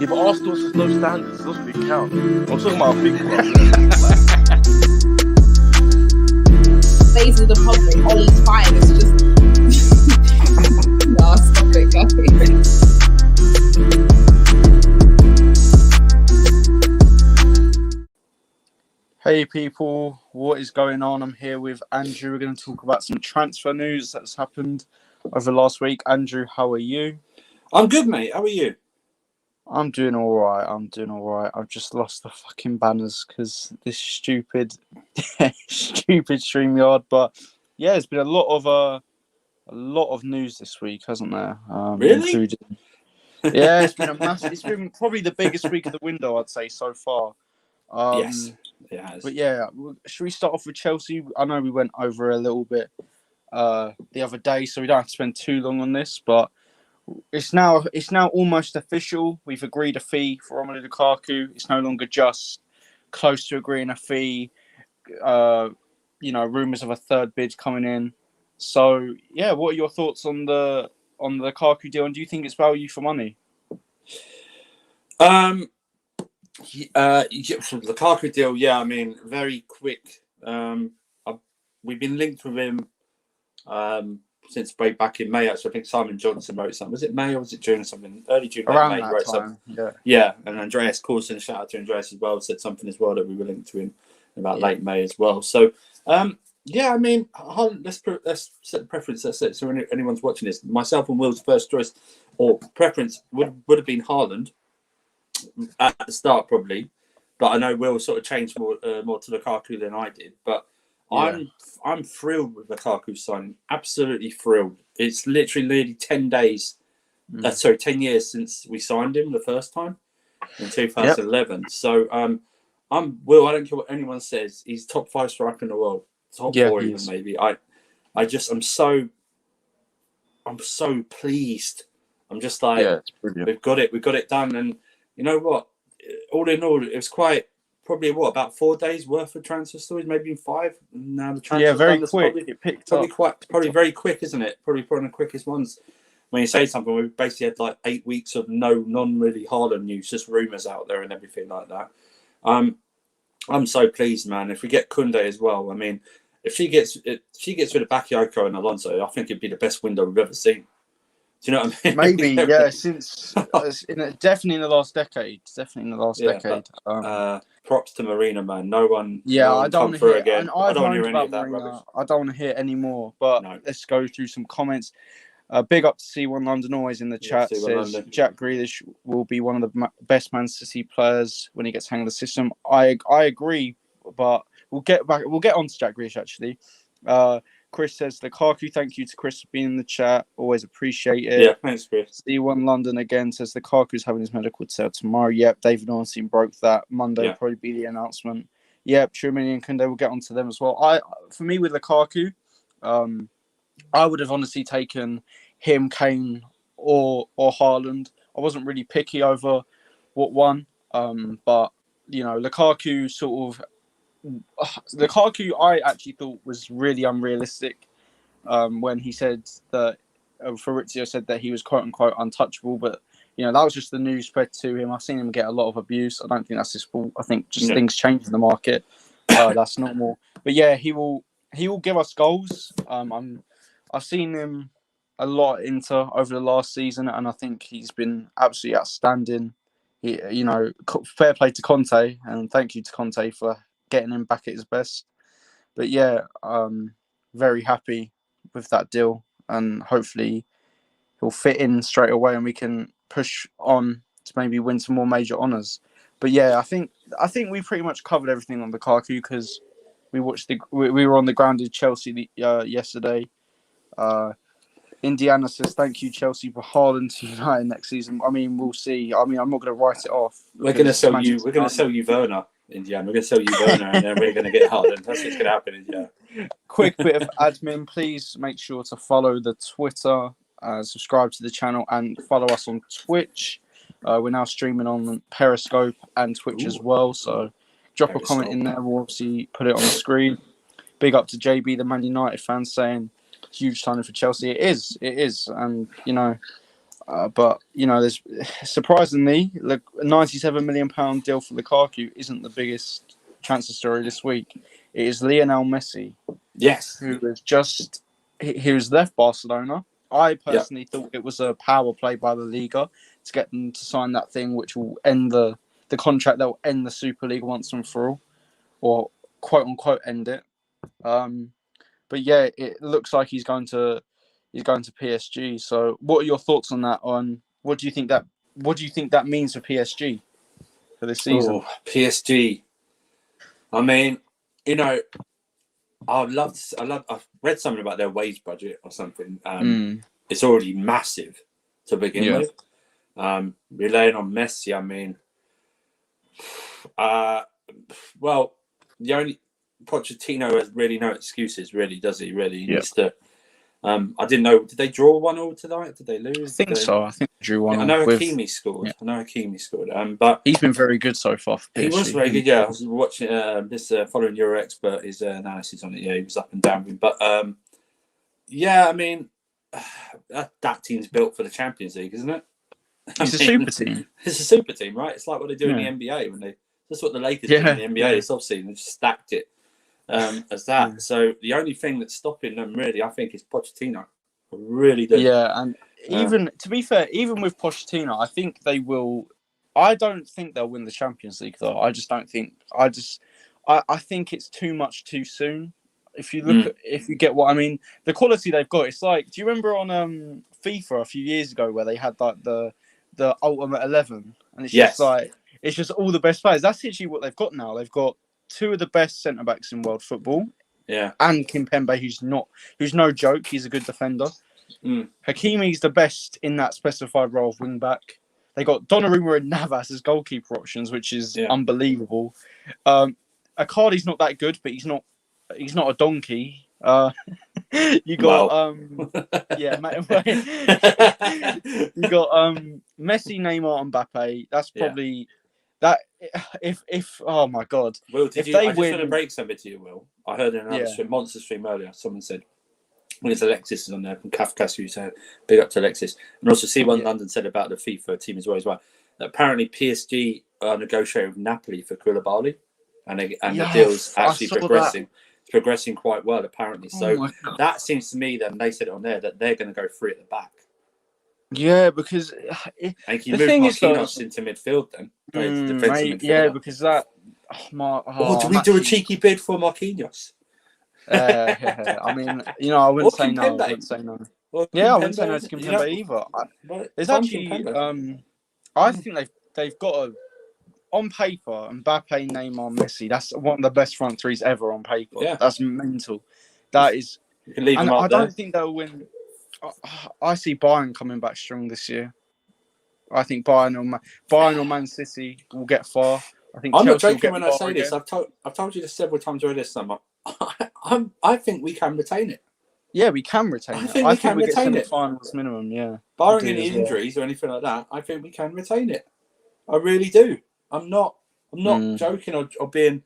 Yeah, but Arsenal has no standards. It doesn't really count. I'm talking about a big club. Days of the public, Ollie's fine. It's just no, stop it, guys. Hey people, what is going on? I'm here with Andrew. We're going to talk about some transfer news that's happened over last week. Andrew, how are you? I'm good, mate. How are you? I'm doing all right. I've just lost the fucking banners because this stupid StreamYard. But yeah, there's been a lot of news this week, hasn't there? Really? Including, yeah, it's been a massive. It's been probably the biggest week of the window, I'd say, so far. Yes, it has. But yeah, should we start off with Chelsea? I know we went over a little bit the other day, so we don't have to spend too long on this. But it's now almost official. We've agreed a fee for Romelu Lukaku. It's no longer just close to agreeing a fee. Rumours of a third bid coming in. So yeah, what are your thoughts on the Lukaku deal? And do you think it's value for money? The Lukaku deal, yeah. I mean, very quick. We've been linked with him since way back in May. Actually, I think Simon Johnson wrote something. Was it May or was it June or something? Early June, Around May. that Wrote time, something. Yeah. And Andreas Coulson, shout out to Andreas as well, said something as well that we were linked to him about late May as well. So, yeah, I mean, let's set the preference. Let's set, so anyone's watching this, myself and Will's first choice or preference would have been Haaland at the start probably, but I know Will sort of changed more to Lukaku than I did. But yeah. I'm thrilled with Lukaku's signing. Absolutely thrilled. It's literally nearly 10 days. 10 years since we signed him the first time in 2011. Yep. So I'm Will. I don't care what anyone says. He's top 5 striker in the world. Top 4 even maybe. I'm so pleased. I'm just like, we've got it done. And you know what? All in all, it was probably about 4 days worth of transfer stories, maybe 5. Now the transfer very quick. It picked up. Probably very quick, isn't it? Probably one of the quickest ones. When you say something, we basically had like 8 weeks of non-really Haaland news, just rumours out there and everything like that. I'm so pleased, man. If we get Koundé as well, I mean, if she gets rid of Bakayoko and Alonso, I think it'd be the best window we've ever seen. Do you know what I mean? Maybe, yeah. Since definitely in the last decade. Decade. Props to Marina, man. No one. I don't want to hear again. I don't want to hear any of that rubbish. I don't want to hear any more. But let's go through some comments. Big up to C1 London, always in the chat. Says London. Jack Grealish will be one of the best Man City players when he gets hang of the system. I agree, but we'll get on to Jack Grealish actually. Chris says, Lukaku, thank you to Chris for being in the chat. Always appreciate it. Yeah, thanks, Chris. C1 London again says, Lukaku's having his medical sale tomorrow. Yep, David Ornstein broke that. Monday will probably be the announcement. Yep, Tchouaméni and Koundé will get onto them as well. For me, with Lukaku, I would have honestly taken him, Kane, or Haaland. I wasn't really picky over what one. But, Lukaku Lukaku, I actually thought was really unrealistic when he said that Fabrizio said that he was quote unquote untouchable, but that was just the news spread to him. I've seen him get a lot of abuse. I don't think that's his fault. I think just things change in the market. That's normal. But yeah, he will give us goals. I've seen him a lot over the last season, and I think he's been absolutely outstanding. Fair play to Conte, and thank you to Conte for getting him back at his best. But yeah, very happy with that deal, and hopefully he'll fit in straight away and we can push on to maybe win some more major honours. But yeah, I think we pretty much covered everything on Lukaku because we were on the ground in Chelsea yesterday. Indiana says, thank you, Chelsea, for Haaland to United next season. I mean, we'll see. I mean, I'm not going to write it off. We're going to sell you. We're going to sell you Werner, Indiana. We're going to sell you Werner, and then we're going to get Haaland. That's what's going to happen, Indiana. Quick bit of admin, please make sure to follow the Twitter, subscribe to the channel, and follow us on Twitch. We're now streaming on Periscope and Twitch as well. So drop a comment in there. We'll obviously put it on the screen. Big up to JB, the Man United fan, saying huge signing for Chelsea. It is, and But there's surprisingly, look, a £97 million deal for Lukaku isn't the biggest transfer story this week. It is Lionel Messi, Yes. who has left Barcelona. I Yeah. personally thought it was a power play by the Liga to get them to sign that thing, which will end the contract that will end the Super League once and for all, or quote unquote end it. But yeah, it looks like he's going to PSG. So, what are your thoughts on that? On what do you think that means for PSG for this season? Oh, PSG. I mean, I've read something about their wage budget or something. It's already massive to begin with. Relying on Messi, I mean, well, the only Pochettino has really no excuses, really, does he? Really, he needs to. I didn't know. Did they draw 1-1 tonight? Did they lose? I think so. I think they drew 1-1. I know Hakimi scored. But he's been very good so far for PSG. He was very good. Yeah, I was watching following your expert his analysis on it. Yeah, he was up and down. But yeah, I mean, that team's built for the Champions League, isn't it? It's a super team. It's a super team, right? It's like what they do in the NBA when they. That's what the Lakers did in the NBA. It's obviously they just stacked it as that. Yeah. So the only thing that's stopping them, really, I think, is Pochettino. I really do. Yeah, and even to be fair, even with Pochettino, I think they will. I don't think they'll win the Champions League, though. I just don't think. I think it's too much too soon. If you look at, if you get what I mean, the quality they've got. It's like, do you remember on FIFA a few years ago where they had like the Ultimate 11, and it's just like. It's just all the best players. That's actually what they've got now. They've got two of the best centre-backs in world football. Yeah. And Kimpembe, who's no joke. He's a good defender. Hakimi's the best in that specified role of wing-back. They got Donnarumma and Navas as goalkeeper options, which is unbelievable. Icardi's not that good, but he's not a donkey. You got you got Messi, Neymar, and Mbappe. That's probably that. If oh my god, Will, if they win, just want to break something to you, Will. I heard in another Monster stream earlier. Someone said, when it's Alexis is on there from Kafkas, who said, "Big up to Alexis," and also see what London said about the FIFA team as well. That apparently PSG are negotiating with Napoli for Koulibaly, and the deal's actually progressing. It's progressing quite well, apparently. So that seems to me, then they said it on there, that they're going to go free at the back. Yeah, because and can you move Marquinhos into midfield then? Because that. Do we do a cheeky bid for Marquinhos? I mean, I wouldn't say no. I wouldn't say no. I wouldn't say no to Kimpembe either. There's actually, I think they've got on paper, Mbappe, Neymar, Messi. That's one of the best front threes ever on paper. Yeah. That's mental. That is. You can leave them I don't think they'll win. I see Bayern coming back strong this year. I think Bayern or Man City will get far. I think I'm Chelsea not joking when I say this. I've told you this several times already this summer. I think we can retain it. Yeah, we can retain it. I think we get semi-finals minimum. Yeah, barring any injuries or anything like that, I think we can retain it. I really do. I'm not joking or being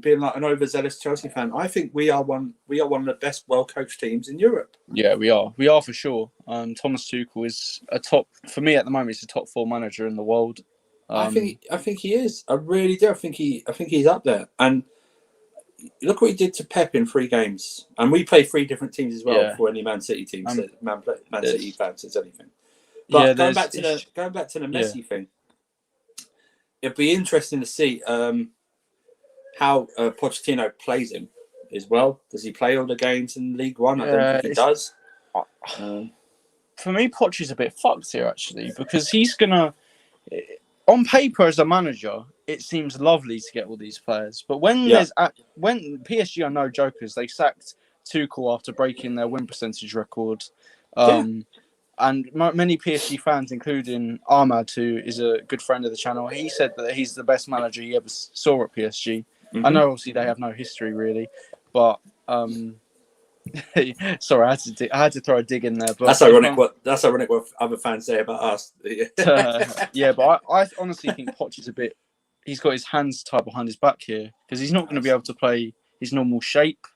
like an overzealous Chelsea fan. I think we are one of the best well-coached teams in Europe. Yeah, we are for sure. Thomas Tuchel is for me at the moment. He's a top 4 manager in the world. I think he is. I really do. I think he's up there. And look what he did to Pep in 3 games. And we play 3 different teams as well for any Man City team. Man City fan says anything. But going back to the Messi thing. It'd be interesting to see how Pochettino plays him as well. Does he play all the games in League One? I don't think he does. For me, Poch is a bit fucked here, actually, because he's going to... On paper, as a manager, it seems lovely to get all these players. But when PSG are no jokers, they sacked Tuchel after breaking their win percentage record. And many PSG fans, including Ahmad, who is a good friend of the channel, he said that he's the best manager he ever saw at PSG. I know, obviously, they have no history, really. But, sorry, I had to throw a dig in there. But that's ironic what other fans say about us. But I honestly think Poch is he's got his hands tied behind his back here, because he's not going to be able to play his normal shape.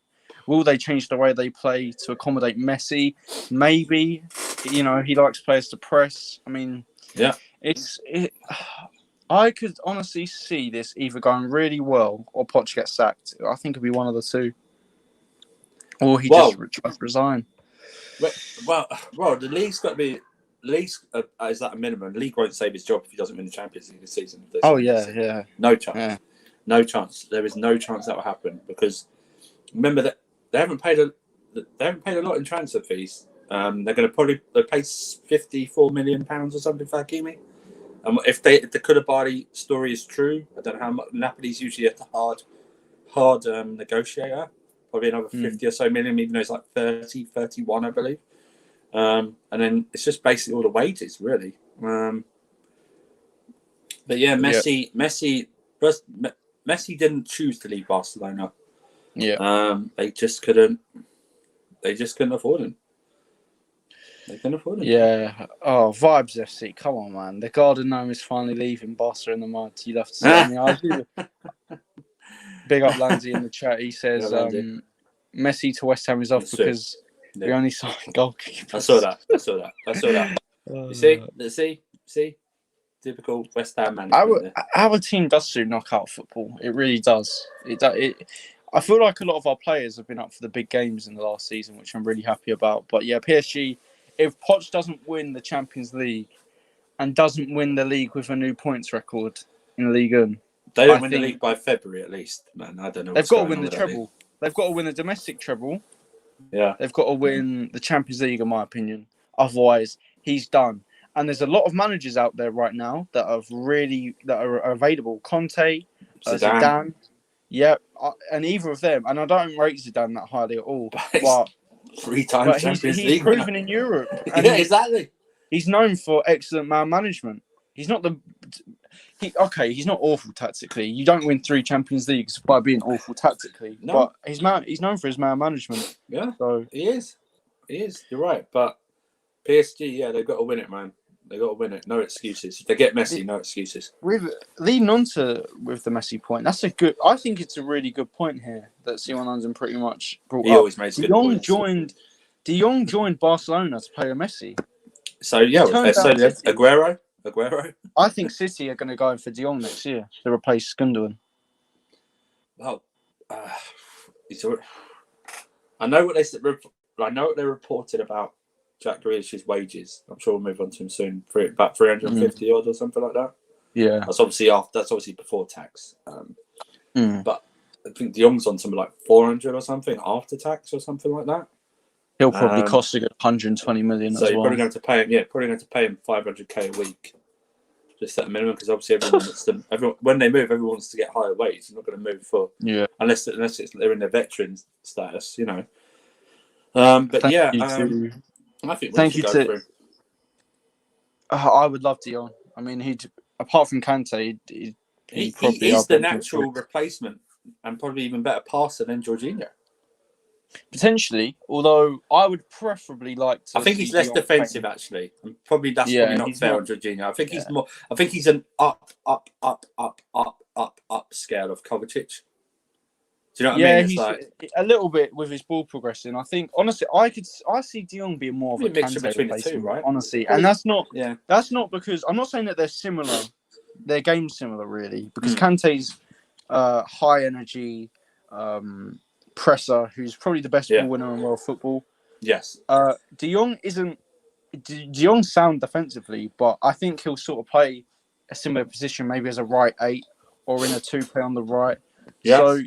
Will they change the way they play to accommodate Messi? Maybe. You know, he likes players to press. I mean, Yeah. I could honestly see this either going really well or Poch gets sacked. I think it'd be one of the two. Or he just tries to resign. Well, the league's got to be. League's is that a minimum? The league won't save his job if he doesn't win the Champions League this season. Oh yeah. No chance. Yeah. No chance. There is no chance that will happen because remember that they haven't paid a lot in transfer fees. They're going to probably pay £54 million or something for Hakimi. If the Koulibaly story is true, I don't know how much. Napoli's usually a hard negotiator. Probably another 50 or so million, even though it's like 30, 31, I believe. And then it's just basically all the wages, really. But yeah, Messi didn't choose to leave Barcelona. Yeah. They just couldn't afford him. They couldn't afford him. Yeah. Oh, Vibes FC. Come on, man. The garden gnome is finally leaving Barca in the mud. You'd have to say. Big up Lanzi in the chat. He says Messi to West Ham is off because we only signed goalkeepers. I saw that. You see? Typical West Ham management. Our team does suit knockout football. It really does. I feel like a lot of our players have been up for the big games in the last season, which I'm really happy about. But yeah, PSG, if Poch doesn't win the Champions League and doesn't win the league with a new points record in Ligue 1, they don't win the league by February at least, man. I don't know. They've got to win the treble. They've got to win the domestic treble. Yeah. They've got to win the Champions League, in my opinion. Otherwise, he's done. And there's a lot of managers out there right now that are available. Conte, Zidane. Yeah, and either of them. And I don't rate Zidane that highly at all. But 3 times Champions League. He's proven in Europe. And exactly. He's known for excellent man management. He's not he's not awful tactically. You don't win 3 Champions Leagues by being awful tactically. No. But he's known for his man management. Yeah, so he is. You're right. But PSG, yeah, they've got to win it, man. They got to win it. No excuses. If they get Messi, no excuses. Leading on with the Messi point, I think it's a really good point here that Simon London pretty much brought up. He always makes good points. De Jong joined Barcelona to play with Messi. So yeah, Aguero. I think City are going to go for De Jong next year to replace Gundogan. Well, I know what they reported about Jack Grealish's wages. I'm sure we'll move on to him soon. About 350 odd or something like that. Yeah, that's obviously before tax. But I think De Jong's on something like 400 or something after tax or something like that. He'll probably cost a good 120 million. So you're probably going to pay him. Yeah, probably going to pay him 500k a week, just at a minimum, because obviously when they move, everyone wants to get higher wages. They're not going to move unless they're in their veteran status, you know. But I think we should go through. I would love De Jong. I mean, apart from Kante, he probably is the natural replacement and probably even better passer than Jorginho. Potentially, although I would preferably like to. I think he's less defensive, actually, and probably that's probably not fair on Jorginho. I think he's more. I think he's an up scale of Kovacic. Do you know what I mean? He's a little bit with his ball progressing. I think honestly, I see De Jong being more of a mixture between the two, right? Honestly, and that's not because I'm not saying that they're similar. Their game's similar, really, because Kante's high energy. Presser, who's probably the best ball winner in world football. Yes. De Jong isn't. De Jong's sound defensively, but I think he'll sort of play a similar position, maybe as a right 8 or in a 2 play on the right. Yes. So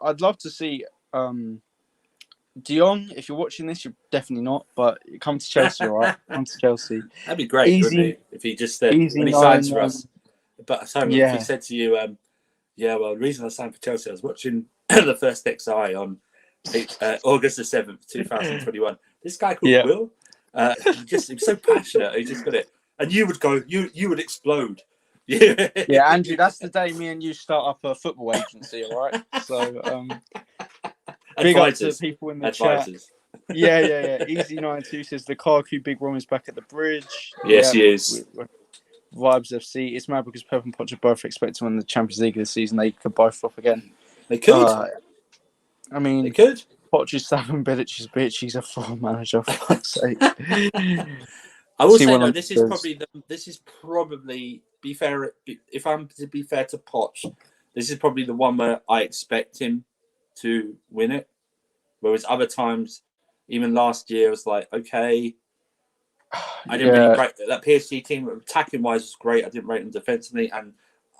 I'd love to see De Jong. If you're watching this, you're definitely not, but come to Chelsea, all right? Come to Chelsea. That'd be great, wouldn't it? If he just when he signs for us. But if he said to you, well, the reason I signed for Chelsea, I was watching the first XI on August the 7th, 2021. This guy called Will, he was so passionate. He just got it, and you would go, you would explode. Yeah, Andrew, that's the day me and you start up a football agency, all right? So, big up to people in the chat. Yeah. Easy92 says Lukaku, Big Rom is back at the bridge. Yes, he is. Vibes FC. It's mad because Pep and Poch are both expected to win the Champions League this season. They could both flop again. They could. I mean, they could. Poch is Slaven Bilic's bitch. He's a full manager, for fuck's sake. I will See say what though, I'm this says. is probably be fair. If I'm to be fair to Poch, this is probably the one where I expect him to win it. Whereas other times, even last year, it was like, okay, I didn't really rate that PSG team. Attacking wise was great. I didn't rate them defensively, and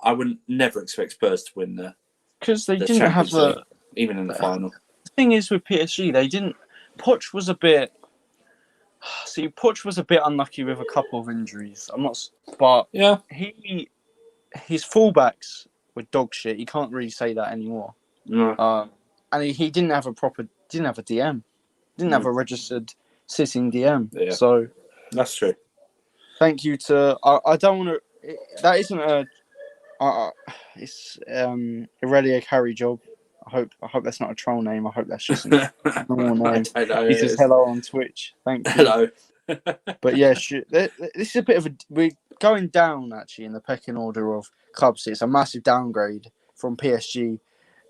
I wouldn't never expect Spurs to win because they the didn't have Champions League, even in the final. The thing is with PSG, they didn't. Poch was a bit. See, Poch was a bit unlucky with a couple of injuries. I'm not, but Yeah, his fullbacks were dog shit. You can't really say that anymore. no, And he didn't have a DM, didn't have a registered sitting DM. Yeah. So that's true. thank you to. I don't want to. That isn't a. It's Aurelia Carey job. I hope that's not a troll name. I hope that's just a normal name. I don't know. He says hello on Twitch. Thank you. Hello. But yeah, this is a bit of a. We're going down actually in the pecking order of clubs. It's a massive downgrade from PSG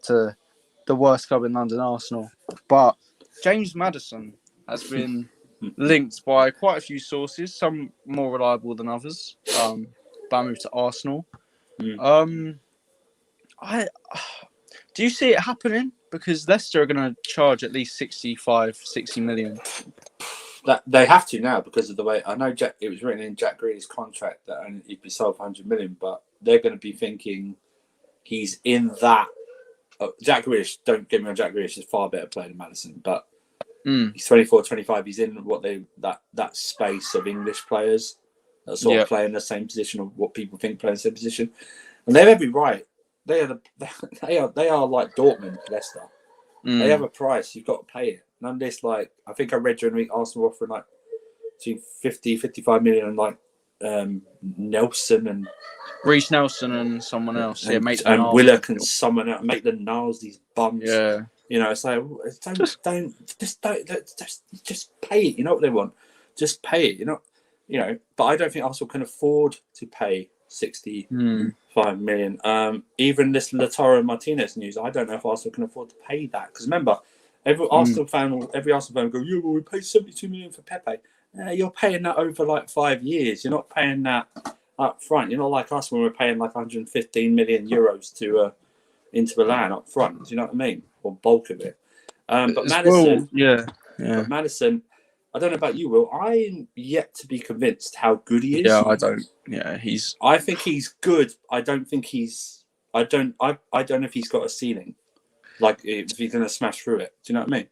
to the worst club in London, Arsenal. But James Maddison has been linked by quite a few sources, some more reliable than others. By move to Arsenal. Do you see it happening? Because Leicester are going to charge at least 60 million. That they have to now because of the way I know it was written in Jack Grealish's contract that he'd be sold for 100 million, but they're going to be thinking he's in that. Jack Grealish, don't get me wrong, Jack Grealish is a far better player than Maddison, but he's 24, 25. He's in that space of English players that sort of play in the same position of what people think play in the same position, and they have every right. They are like Dortmund, Leicester. They have a price. You've got to pay it. None of this, like, I think I read during the week Arsenal offering like between 50, 55 million and like Nelson and Reece Nelson and someone else. And Willock Willock and someone else. Make the Niles these bums. Yeah. You know, it's like, just pay it. You know what they want? Just pay it. You know, but I don't think Arsenal can afford to pay 65 million. Even this Lautaro Martinez news, I don't know if Arsenal can afford to pay that. Because remember, every Arsenal fan will go, yeah, well, we paid 72 million for Pepe. You're paying that over like 5 years. You're not paying that up front. You're not like us when we're paying like 115 million euros to Inter Milan up front. Do you know what I mean? Or bulk of it. But Maddison, But Maddison, I don't know about you, Will. I'm yet to be convinced how good he is. Yeah, I don't. Yeah, I think he's good. I don't think he's. I don't know if he's got a ceiling. Like if he's going to smash through it. Do you know what I mean?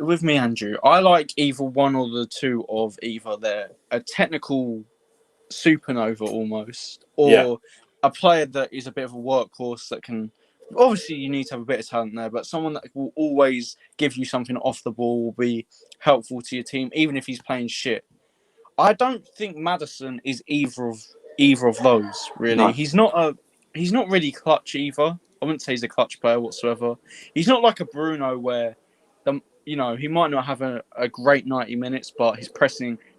With me, Andrew, I like either one or the two of either they're a technical supernova almost, or a player that is a bit of a workhorse that can. Obviously, you need to have a bit of talent there, but someone that will always give you something off the ball will be helpful to your team, even if he's playing shit. I don't think Maddison is either of those. Really, No. He's not really clutch either. I wouldn't say he's a clutch player whatsoever. He's not like a Bruno where, he might not have a great 90 minutes, but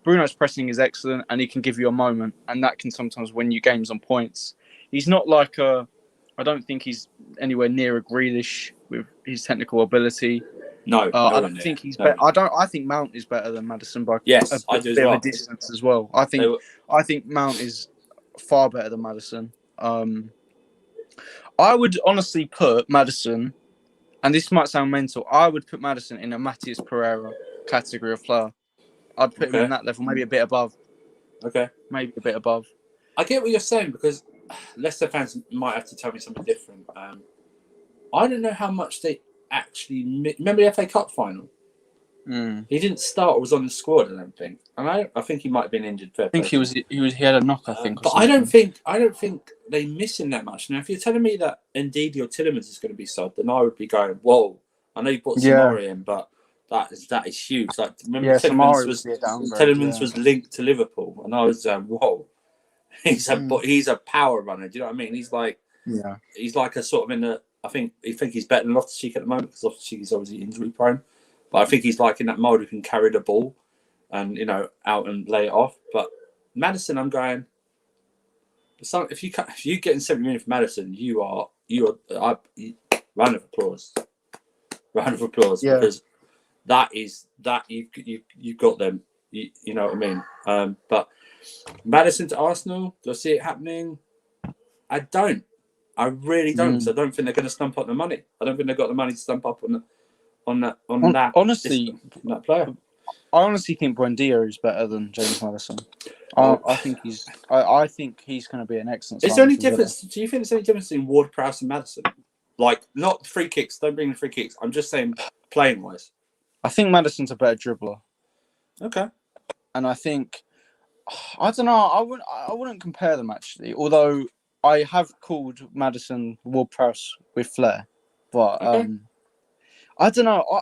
Bruno's pressing is excellent, and he can give you a moment, and that can sometimes win you games on points. He's not like I don't think he's anywhere near a Grealish with his technical ability. No, I don't think he's better. I think Mount is better than Maddison by I do bit of a distance as well. I think Mount is far better than Maddison. I would honestly put Maddison, and this might sound mental, I would put Maddison in a Matías Pereira category of player. I'd put him in that level, maybe a bit above. Okay. Maybe a bit above. I get what you're saying because Leicester fans might have to tell me something different. I don't know how much they actually remember the FA Cup final. He didn't start or was on the squad, I don't think. And I think he might have been injured. I think he had a knock, I think. But I don't think they miss him that much. Now, if you're telling me that Ndidi or Tielemans is going to be sold, then I would be going, whoa. I know you put Samari in, but that is huge. Like, remember Tielemans was linked to Liverpool, and I was whoa. He's a power runner. Do you know what I mean? He's like a sort of I think he's better than Loftus-Cheek at the moment because Loftus-Cheek is obviously injury prone. But I think he's like in that mold who can carry the ball and out and lay it off. But Maddison, I'm going. If you get in 70 million for Maddison, you are round of applause. round of applause Yeah. because that you got them. You know what I mean? But Maddison to Arsenal, do I see it happening? I don't. I really don't. Because I don't think they're going to stump up the money. I don't think they've got the money to stump up on that Honestly, that player. I honestly think Buendia is better than James Maddison. I think he's going to be an excellent. Is there any difference? Do you think there's any difference between Ward-Prowse and Maddison? Like, not free kicks. Don't bring in free kicks. I'm just saying, playing wise. I think Maddison's a better dribbler. Okay. And I think, I don't know. I wouldn't compare them actually. Although I have called Maddison Ward-Prowse with flair, but Okay. I don't know.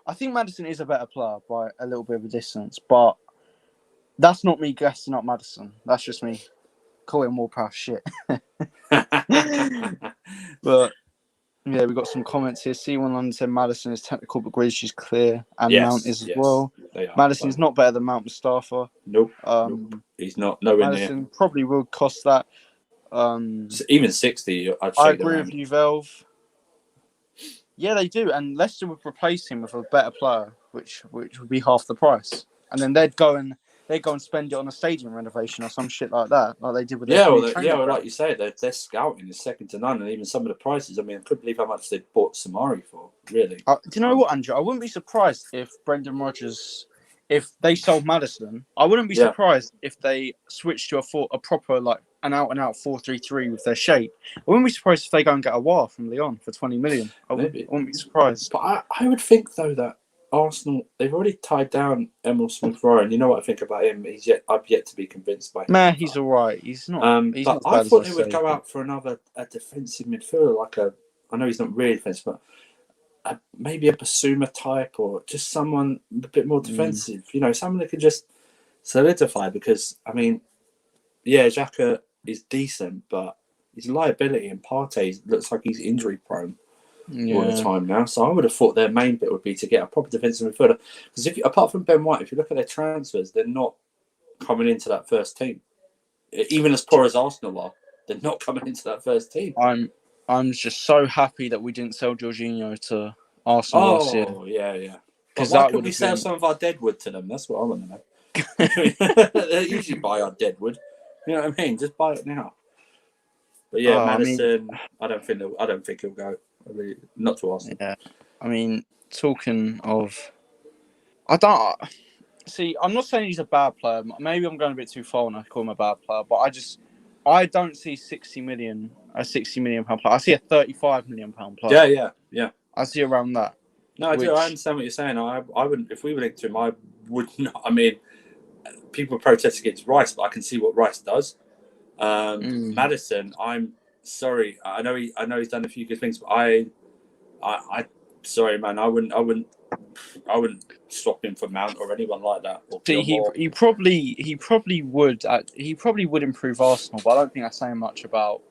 I think Maddison is a better player by a little bit of a distance, but that's not me gassing up Maddison. That's just me calling Ward-Prowse shit. But yeah, we got some comments here. C1 London said Maddison is technical, but Grealish is clear, and Mount is as well. Maddison is not better than Mount Mustafa. Nope. He's not nowhere Maddison near. probably will cost that. Even 60, I agree with you, Velv. Yeah, they do, and Leicester would replace him with a better player, which would be half the price, and then they'd go and spend it on a stadium renovation or some shit like that, like they did with well, like you say, their scouting is second to none, and even some of the prices. I mean, I couldn't believe how much they bought Samari for. Really? Do you know what, Andrew? I wouldn't be surprised if Brendan Rodgers, if they sold Maddison. I wouldn't be surprised if they switched to a proper like an out and out 4-3-3 with their shape. I wouldn't be surprised if they go and get a War from Lyon for 20 million. I wouldn't be surprised. But I would think though that Arsenal, they've already tied down Emil Smith-Rowe, and you know what I think about him. I've yet to be convinced by him. Nah, he's all right. He's not. He's but not I thought they would go out for a defensive midfielder, I know he's not really defensive, but maybe a Basuma type, or just someone a bit more defensive. You know, someone that could just solidify. Because I mean, yeah, Xhaka is decent, but his liability, and Partey looks like he's injury prone all the time now. So I would have thought their main bit would be to get a proper defensive midfielder. Because apart from Ben White, if you look at their transfers, they're not coming into that first team. Even as poor as Arsenal are, they're not coming into that first team. I'm just so happy that we didn't sell Jorginho to Arsenal last year. Oh, yeah. Because why couldn't we sell some of our deadwood to them? That's what I want to know. They usually buy our deadwood. You know what I mean? Just buy it now. But yeah, Maddison, I don't think he'll go. Really, not to Arsenal. Yeah, I mean, talking of, I'm not saying he's a bad player. Maybe I'm going a bit too far when I call him a bad player, but I don't see a 60 million pound player. I see a 35 million pound player. Yeah. I see around that. No, I do. I understand what you're saying. I wouldn't, if we were linked to him, I would not. I mean, people protest against Rice, but I can see what Rice does. Maddison, I'm sorry. I know he's done a few good things, but I sorry, man. I wouldn't swap him for Mount or anyone like that. See, he probably would. He probably would improve Arsenal, but I don't think that's saying much about.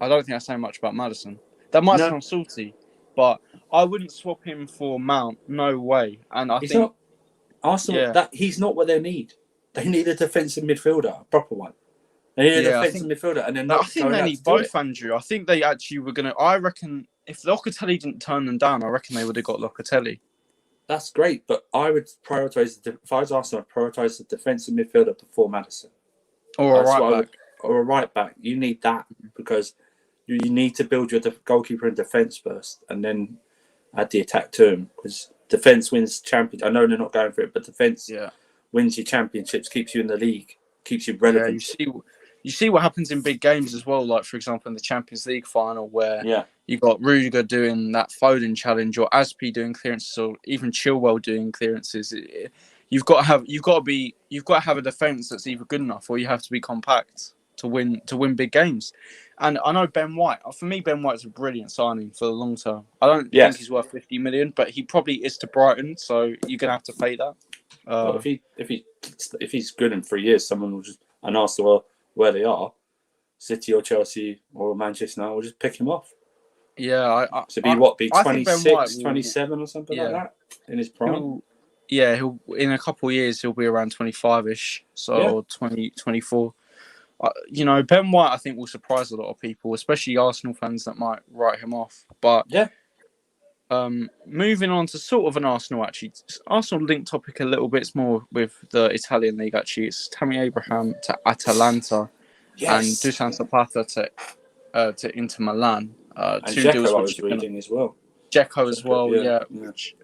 Maddison. That might sound salty, but I wouldn't swap him for Mount. No way. And I think not Arsenal. That he's not what they need. They need a defensive midfielder, a proper one. They need a defensive midfielder, and then I think they need both, Andrew. I think they actually were going to. I reckon if Locatelli didn't turn them down, I reckon they would have got Locatelli. That's great, but I would prioritise. If I was Arsenal, I'd prioritise the defensive midfielder before Maddison, or a right back. Or a right back. You need that because you need to build your goalkeeper and defence first, and then add the attack to him. Because defence wins champions. I know they're not going for it, but defence wins you championships, keeps you in the league, keeps you relevant. Yeah, you see what happens in big games as well. Like for example, in the Champions League final, where you got Rudiger doing that Foden challenge, or Aspi doing clearances, or even Chilwell doing clearances. You've got to have a defence that's either good enough, or you have to be compact to win big games. And I know Ben White. For me, Ben White's a brilliant signing for the long term. I don't think he's worth 50 million, but he probably is to Brighton. So you're gonna have to pay that. Well, if he's good in 3 years, someone will just Arsenal where they are, City or Chelsea or Manchester now will just pick him off. Yeah, so be 26, 27 or something like that in his prime. He'll in a couple of years he'll be around 25ish, or 20, 24. Ben White I think will surprise a lot of people, especially Arsenal fans that might write him off. But Moving on to sort of an Arsenal, actually. Arsenal linked topic a little bit more with the Italian league, actually. It's Tammy Abraham to Atalanta and Yes. Dusan Zapata to Inter Milan. And Two deals Dzeko I which was reading as well. Dzeko as well, yeah. yeah. Which,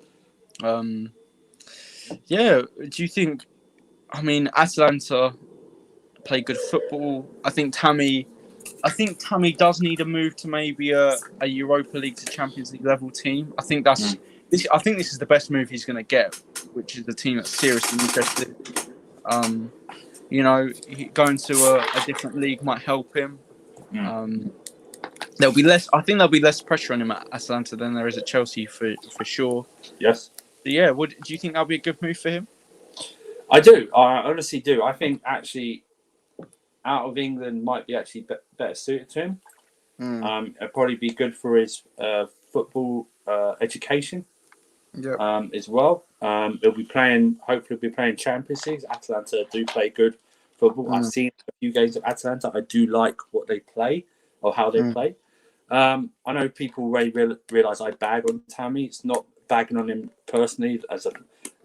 yeah, do you think, I mean, Atalanta play good football. I think Tammy does need a move to maybe a Europa League to Champions League level team. I think this is the best move he's going to get, which is the team that's seriously interested. Going to a different league might help him. There'll be less. I think there'll be less pressure on him at Atalanta than there is at Chelsea for sure. Yes. So yeah, do you think that'll be a good move for him? I do. I honestly do. I think actually, out of England might be actually better suited to him. It'd probably be good for his football education. As well. Hopefully be playing Champions League. Atalanta do play good football. I've seen a few games of Atalanta. I do like what they play or how they play. I know people realise I bag on Tammy. It's not bagging on him personally. It's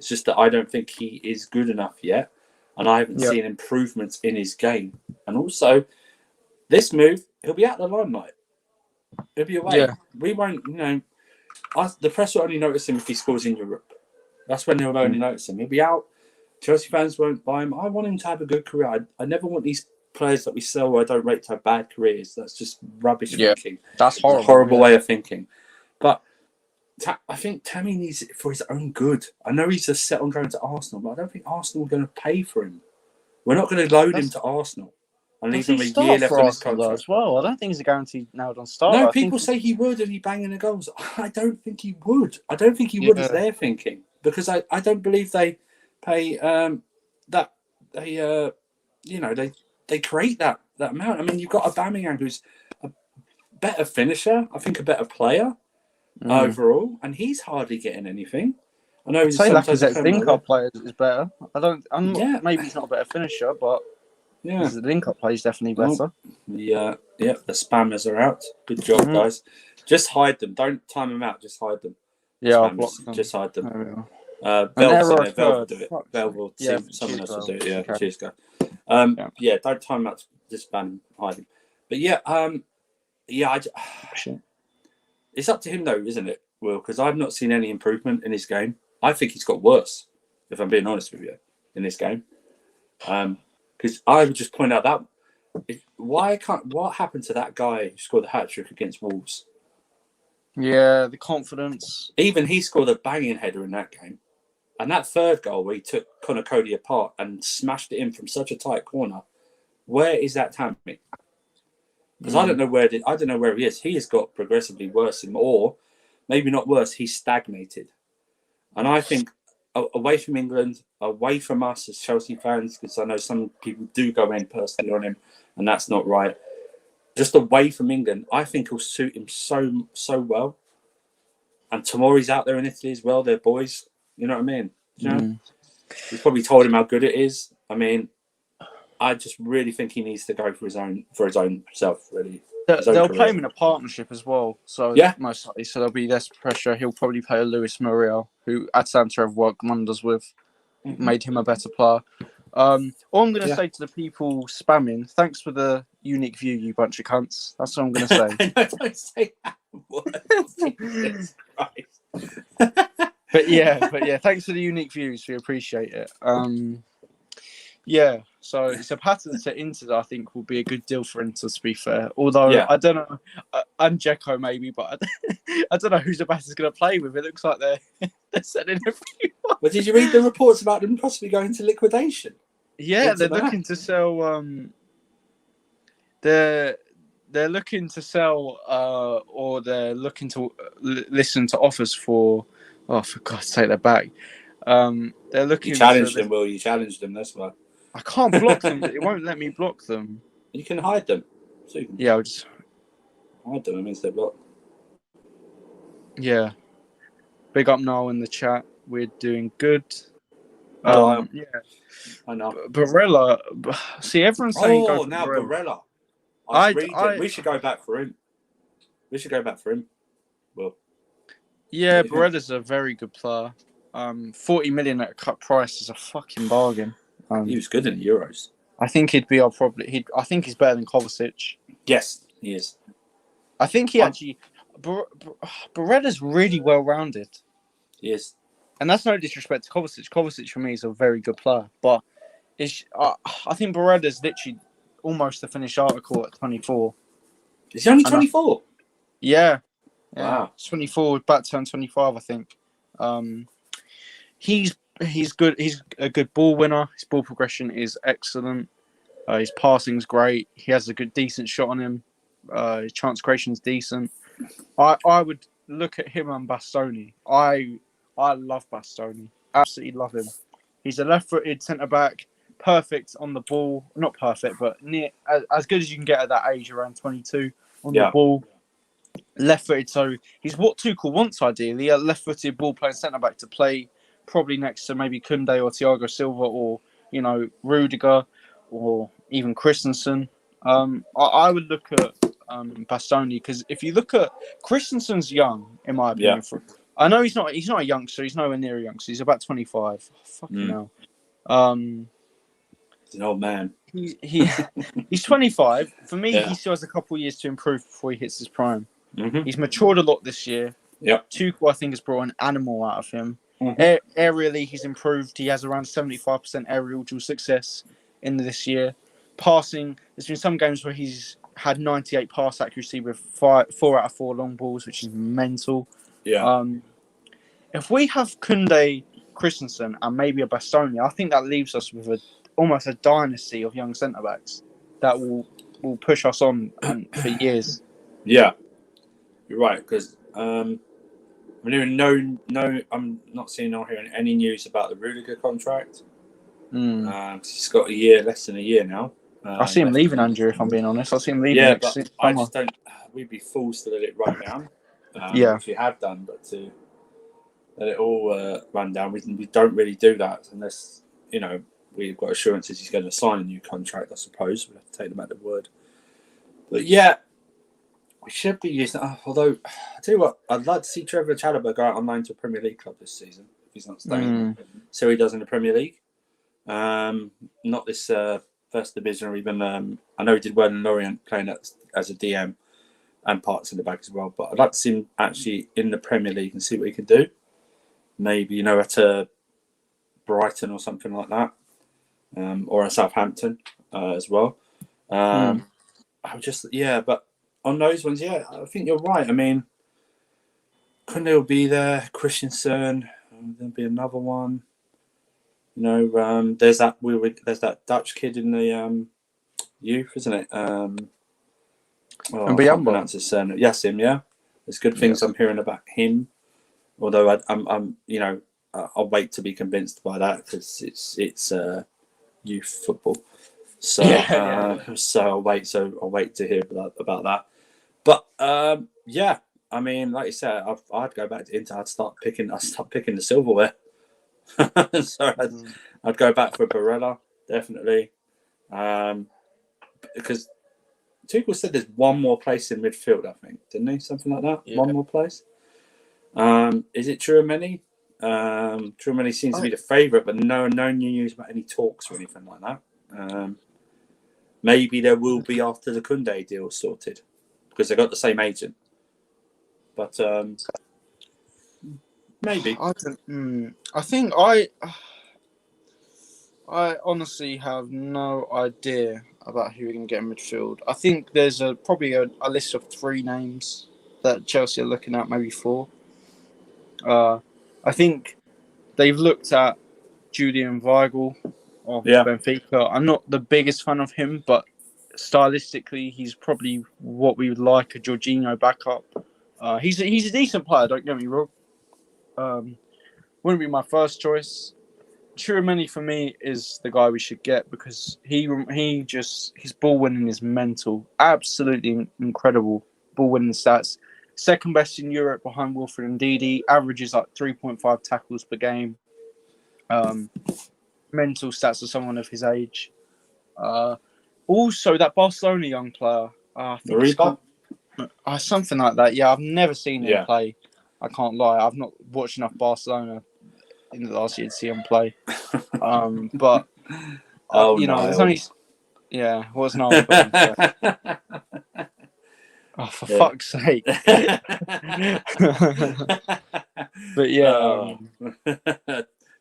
just that I don't think he is good enough yet. And I haven't seen improvements in his game. And also, this move, he'll be out of the limelight. He'll be away. Yeah. We won't, the press will only notice him if he scores in Europe. That's when they'll only notice him. He'll be out. Chelsea fans won't buy him. I want him to have a good career. I never want these players that we sell I don't rate to have bad careers. That's just rubbish thinking. That's horrible. It's a horrible way of thinking. But I think Tammy needs it for his own good. I know he's just set on going to Arsenal, but I don't think Arsenal are going to pay for him. We're not going to load him to Arsenal and leave him a year left on his contract as well. I don't think he's a guaranteed nailed on start. No, people say he would and he banging the goals. I don't think he would. I don't think he would as they're thinking, because I don't believe they pay that they create that amount. I mean, you've got Aubameyang, who's a better finisher, I think a better player overall, and he's hardly getting anything. I know he's sometimes a link-up player is better. Maybe he's not a better finisher, but the link-up player is definitely better. The spammers are out. Good job, guys. Just hide them. Don't time them out. Just hide them. Yeah, I'll block them. Just hide them. Bell will do it. Bell will see someone else will do it. Yeah, okay. Cheers, guys. Don't time out. Just ban him, hide him. But it's up to him though, isn't it, Will? Because I've not seen any improvement in his game. I think he's got worse, if I'm being honest with you, in this game. Because I would just point out that what happened to that guy who scored the hat-trick against Wolves? Yeah, the confidence. Even he scored a banging header in that game. And that third goal where he took Conor Cody apart and smashed it in from such a tight corner, where is that Tammy? Because I don't know where he is. He has got progressively worse, or maybe not worse, he's stagnated. And I think away from England, away from us as Chelsea fans, because I know some people do go in personally on him, and that's not right. Just away from England, I think he'll suit him so well. And Tomori's out there in Italy as well. They're boys. You know what I mean? You know? He's probably told him how good it is. I mean, I just really think he needs to go for his own self. Really, they'll play him in a partnership as well. So most likely, so there'll be less pressure. He'll probably play a Luis Maria, who Atalanta have worked wonders with, made him a better player. All I'm going to say to the people spamming, thanks for the unique view, you bunch of cunts. That's what I'm going to say. No, don't say that word. Jesus Christ. But yeah, thanks for the unique views. We appreciate it. So it's a pattern to Inter. I think will be a good deal for Inter. To be fair, although I don't know, and Dzeko maybe, but I don't know who's the best is going to play with. It looks like they're selling everyone. Well, did you read the reports about them possibly going into liquidation? Yeah, they're looking to sell. They're looking to sell, or they're looking to listen to offers for. Oh, for God's sake, they're back. They're looking. You challenged them, Will. You challenged them. That's why. I can't block them. It won't let me block them. You can hide them. Yeah, I'll just hide them. It means they're blocked. Yeah. Big up Noel in the chat. We're doing good. Yeah, I know. Barella. See, everyone's saying go for now Barella. We should go back for him. Well, Yeah, What do you think? Beretta's a very good player. 40 million at a cut price is a fucking bargain. He was good in the Euros. I think he'd be our probably. I think he's better than Kovacic. Yes, he is. I think he I'm- actually. Beretta's really well rounded, He is. and that's no disrespect to Kovacic. Kovacic for me is a very good player, but I think Beretta's literally almost a finished article at 24. Is he only And 24? Yeah, Wow. 24, about to turn 25, I think. He's good. He's a good ball winner. His ball progression is excellent. His passing's great. He has a decent shot on him. His chance creation's decent. I would look at him and Bastoni. I love Bastoni. Absolutely love him. He's a left-footed centre back, perfect on the ball. Not perfect, but near as good as you can get at that age, around 22 on the ball. Left-footed, so he's what Tuchel wants ideally, a left-footed ball-playing centre-back to play probably next to maybe Koundé or Thiago Silva or, Rudiger or even Christensen. I would look at Bastoni because if you look at Christensen's young, in my opinion. I know he's not a youngster. He's nowhere near a youngster. He's about 25. Fucking hell. He's an old man. He's 25. For me, he still has a couple of years to improve before he hits his prime. Mm-hmm. He's matured a lot this year. Yep. Tuchel, I think, has brought an animal out of him. Mm-hmm. Aerially, he's improved. He has around 75% aerial dual success in this year. Passing, there's been some games where he's had 98 pass accuracy with 4 out of 4 long balls, which is mental. Yeah. If we have Koundé, Christensen, and maybe a Bastoni, I think that leaves us with almost a dynasty of young centre backs that will push us on for years. Yeah, you're right. Because I'm not seeing or hearing any news about the Rudiger contract. He's got less than a year now. I see him leaving, Andrew. If I'm being honest, I see him leaving. Yeah, but I just don't. We'd be fools to let it run down. Which we have done, but to let it all run down, we don't really do that unless we've got assurances he's going to sign a new contract. I suppose we'll have to take them at their word. But yeah, we should be using. Although I tell you what, I'd like to see Trevor Chalobah go out on loan to a Premier League club this season if he's not staying. So he does in the Premier League. Not this first division or even. I know he did well in Lorient playing as a DM and parts in the back as well. But I'd like to see him actually in the Premier League and see what he can do. Maybe at a Brighton or something like that, or a Southampton as well. But on those ones, I think you're right. I mean, Koundé will be there, Christensen, there'll be another one. There's that Dutch kid in the youth, isn't it? And I can't pronounce his surname. Yassim, yeah. There's good things I'm hearing about him. Although I'll wait to be convinced by that because it's youth football. So so I'll wait to hear about that. But I mean, like you said, I'd go back to Inter. I'd start picking the silverware. So I'd go back for Barella definitely, because Tuchel said there's one more place in midfield. I think didn't he? Something like that. Yeah. One more place. Is it Tchouaméni? Tchouaméni seems to be the favourite, but no new news about any talks or anything like that. Maybe there will be after the Koundé deal sorted because they got the same agent. But maybe. I think I honestly have no idea about who we're going to get in midfield. I think there's probably a list of 3 names that Chelsea are looking at, maybe 4. I think they've looked at Julian Weigl of Benfica. I'm not the biggest fan of him, but stylistically, he's probably what we would like, a Jorginho backup. He's a decent player, don't get me wrong. Wouldn't be my first choice. Tchouaméni for me is the guy we should get because his ball winning is mental. Absolutely incredible ball winning stats. Second best in Europe behind Wilfred Ndidi. Averages like 3.5 tackles per game. Mental stats of someone of his age. Also, that Barcelona young player. Mariba? Something like that. Yeah, I've never seen him play. I can't lie. I've not watched enough Barcelona in the last year to see him play. But Oh, you know, Niall. there's only what's Niall put in there? Oh, for fuck's sake! But yeah,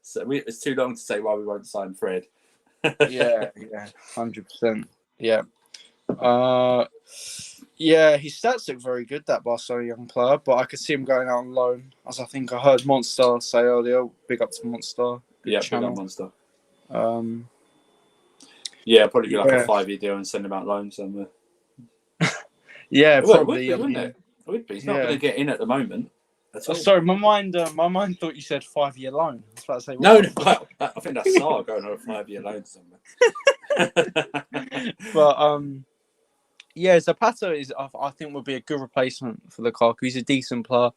So it's too long to say why we won't sign Fred. yeah, 100%. Yeah. Yeah, his stats look very good, that Barcelona young player, but I could see him going out on loan, as I think I heard Monster say earlier. Big up to Monster. Good Yeah, channel. big up Monster. Yeah, probably be like a 5-year deal and send him out loan somewhere. Yeah, Well, probably. it would be, wouldn't it? It would be. He's not going to get in at the moment. Sorry, my mind thought you said 5-year loan. I was about to say, no. Well, I think that's Saar going on a 5-year loan somewhere. But yeah, Zapata is. I think would be a good replacement for Lukaku. He's a decent player.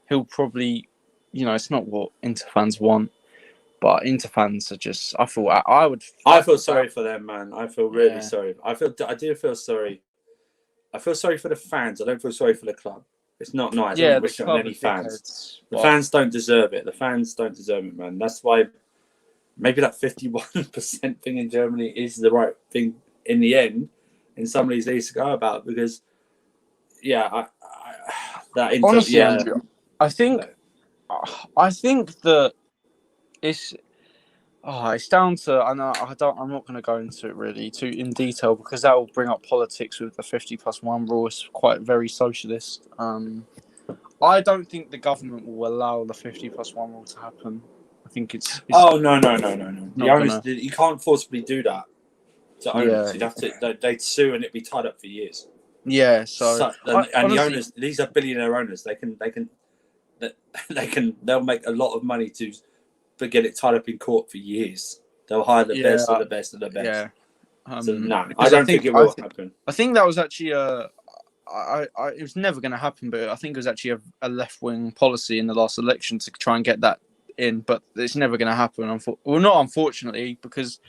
He'll probably, you know, it's not what Inter fans want, but Inter fans are just. I thought I would. I feel sorry for them, man. I feel really sorry. I do feel sorry. I feel sorry for the fans. I don't feel sorry for the club. It's not nice. I don't wish it on any fans. The fans don't deserve it. The fans don't deserve it, man. That's why maybe that 51% thing in Germany is the right thing in the end. In some of these leagues to go about, because honestly, Andrew, I think that it's down to, I'm not going to go into it really in detail, because that will bring up politics with the 50+1 rule. It's quite very socialist. I don't think the government will allow the 50+1 rule to happen. I think it's no. The owners, you can't forcibly do that to owners. You'd have to. They'd sue and it'd be tied up for years. Yeah. The owners, these are billionaire owners. They'll make a lot of money to get it tied up in court for years. They'll hire the best of the best of the best. Yeah. So no, I don't think it will happen. I think that was actually it was never going to happen, but I think it was actually a left-wing policy in the last election to try and get that in, but it's never going to happen. Not unfortunately, because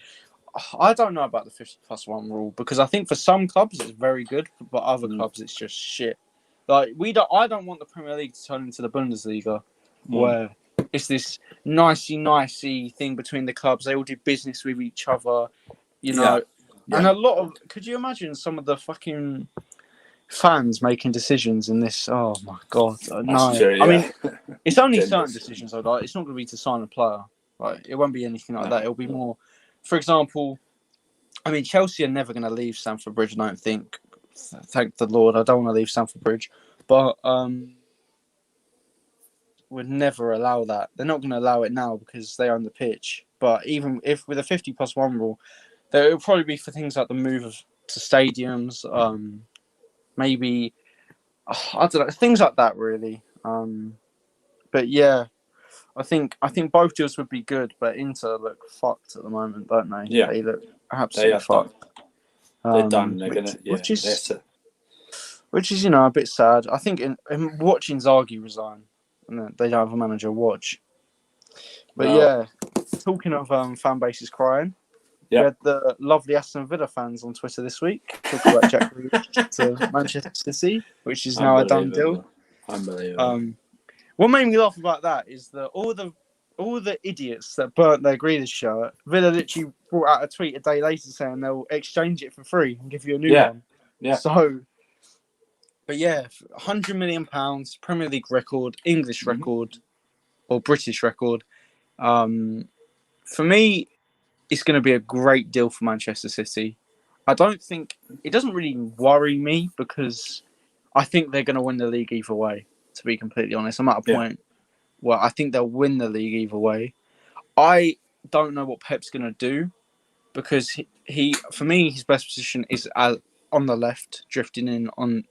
I don't know about the 50+1 rule, because I think for some clubs it's very good, but other clubs it's just shit. Like I don't want the Premier League to turn into the Bundesliga, where it's this nicey thing between the clubs. They all do business with each other, you know. Yeah. And a lot of, could you imagine some of the fucking fans making decisions in this? Oh my god, no. True, I mean, it's only certain decisions though. Like, it's not going to be to sign a player. Like, it won't be anything like that. It'll be more, for example, I mean, Chelsea are never going to leave Stamford Bridge, I don't think. Thank the Lord, I don't want to leave Stamford Bridge, but would never allow that. They're not going to allow it now because they own the pitch. But even if with a 50+1 rule, it will probably be for things like the move to stadiums, maybe I don't know, things like that really. But yeah, I think both deals would be good, but Inter look fucked at the moment, don't they? Yeah, they look absolutely fucked. They're done. They're which is, you know, a bit sad. I think in watching Zaghi resign, and they don't have a manager to watch. But talking of fan bases crying, we had the lovely Aston Villa fans on Twitter this week talk about Jack Grealish to Manchester City, which is now a done deal. Unbelievable. What made me laugh about that is that all the idiots that burnt their Grealish shirt, Villa literally brought out a tweet a day later saying they'll exchange it for free and give you a new one. Yeah. So, but yeah, £100 million, Premier League record, English record, or British record. For me, it's going to be a great deal for Manchester City. It doesn't really worry me, because I think they're going to win the league either way, to be completely honest. I'm at a point where I think they'll win the league either way. I don't know what Pep's going to do, because for me, his best position is on the left, cutting in on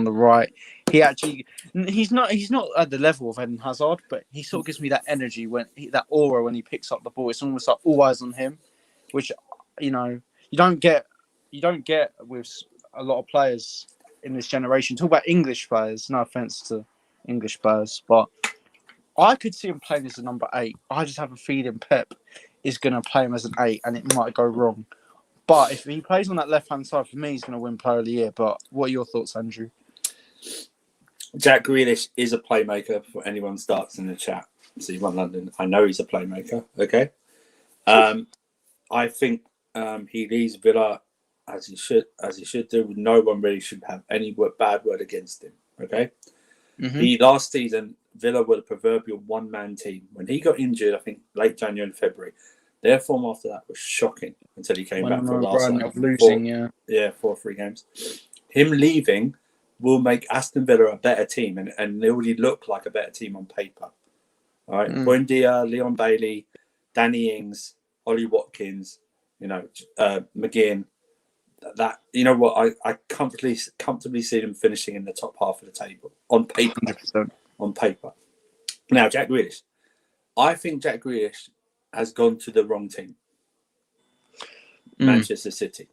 the right. He's not at the level of Eden Hazard, but he sort of gives me that energy that aura when he picks up the ball. It's almost like all eyes on him, which, you know, you don't get with a lot of players in this generation. Talk about English players. No offense to English players, but I could see him playing as a number 8. I just have a feeling Pep is going to play him as an 8, and it might go wrong. But if he plays on that left-hand side, for me, he's going to win Player of the Year. But what are your thoughts, Andrew? Jack Grealish is a playmaker before anyone starts in the chat. See, one London. I know he's a playmaker. Okay. I think he leaves Villa as he should do. No one really should have any bad word against him. Okay. Mm-hmm. The last season, Villa were the proverbial one-man team. When he got injured, I think late January and February, their form after that was shocking until he came back for last run like, of losing, 4-3 games. Him leaving will make Aston Villa a better team, and they already look like a better team on paper. All right, Buendia, Leon Bailey, Danny Ings, Ollie Watkins, McGinn. That I comfortably see them finishing in the top half of the table on paper. 100%. On paper. Now, Jack Grealish. I think Jack Grealish has gone to the wrong team. Manchester City.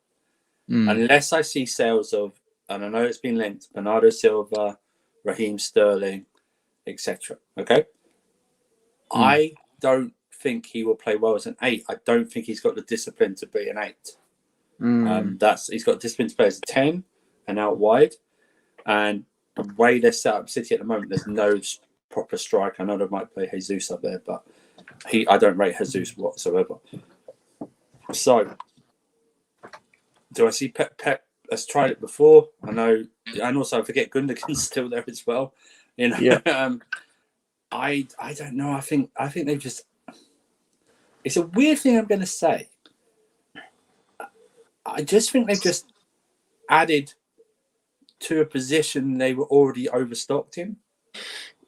Unless I see sales of, and I know it's been linked, Bernardo Silva, Raheem Sterling, etc. Okay? I don't think he will play well as an 8. I don't think he's got the discipline to be an 8. He's got discipline to play as a 10 and out wide. And the way they're set up City at the moment, there's no proper striker. I know they might play Jesus up there, but I don't rate Jesus whatsoever. So, do I see Pep has tried it before? I know, and also I forget Gundogan's still there as well. Yeah. I don't know. I think they've just. It's a weird thing I'm going to say. I just think they've just added to a position they were already overstocked in.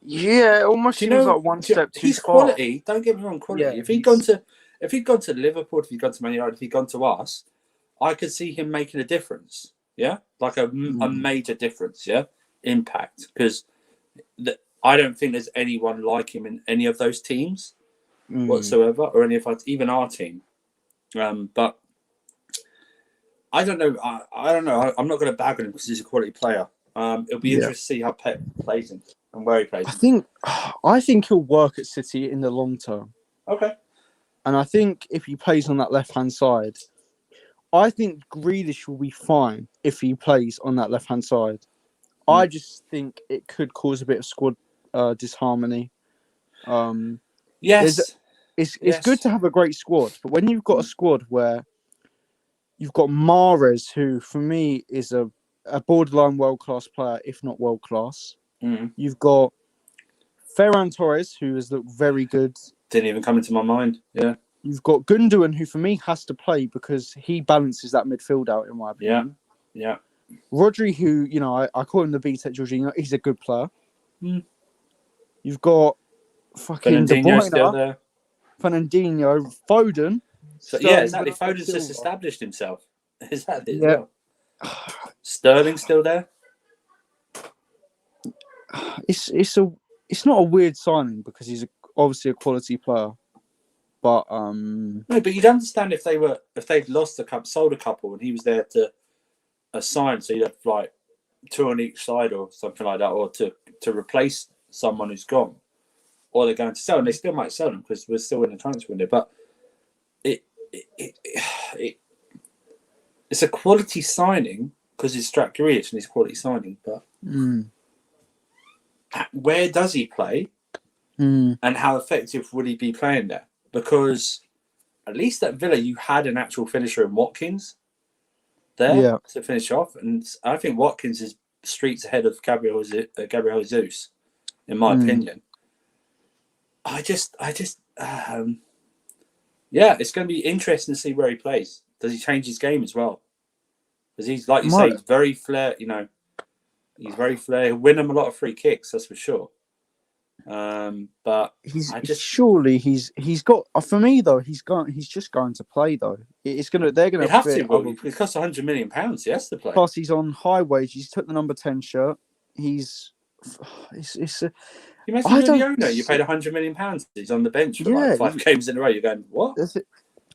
Yeah, it almost seems like one step too he's far. Quality. Don't get me wrong, quality. Yeah, if he'd gone to Liverpool, if he'd gone to Man United, if he'd gone to us, I could see him making a difference. Yeah, like a major difference. Yeah, impact, because I don't think there's anyone like him in any of those teams whatsoever, or any of even our team. But I don't know. I don't know. I'm not going to bag on him because he's a quality player. It'll be interesting to see how Pep plays him and where he plays him. I think he'll work at City in the long term. Okay. And I think if he plays on that left-hand side, I think Grealish will be fine if he plays on that left-hand side. I just think it could cause a bit of squad disharmony. Yes. It's good to have a great squad, but when you've got a squad where you've got Mahrez, who for me is a borderline world-class player, if not world-class. You've got Ferran Torres, who has looked very good. Didn't even come into my mind. Yeah. You've got Gundogan, who for me has to play because he balances that midfield out, in my opinion. Yeah. Rodri, who, I call him the BTEC Jorginho, he's a good player. You've got fucking De Fernandinho Bruyne, still there. Fernandinho, Foden. So, yeah, exactly. Foden's just established himself. Exactly. Yeah. Well. Sterling still there. It's not a weird signing because he's obviously a quality player, but no, but you'd understand if they'd lost sold a couple, and he was there to assign, so you'd have like 2 on each side or something like that, or to replace someone who's gone, or they're going to sell, and they still might sell them because we're still in the transfer window. But it's a quality signing because it's Jack Grealish and it's a quality signing, but. Where does he play, and how effective would he be playing there? Because at least at Villa, you had an actual finisher in Watkins there to finish off, and I think Watkins is streets ahead of Gabriel Jesus, in my opinion. It's going to be interesting to see where he plays. Does he change his game as well? Because he's, like you say, he's very flair. He's very flair. He'll win them a lot of free kicks, that's for sure. But he's got. For me though, he's just going to play though. They're gonna have to. Well, it costs £100 million. He has to play. Plus, he's on high wage. He's took the number 10 shirt. You imagine the owner. You paid £100 million. He's on the bench for like 5 games in a row. You're going, what?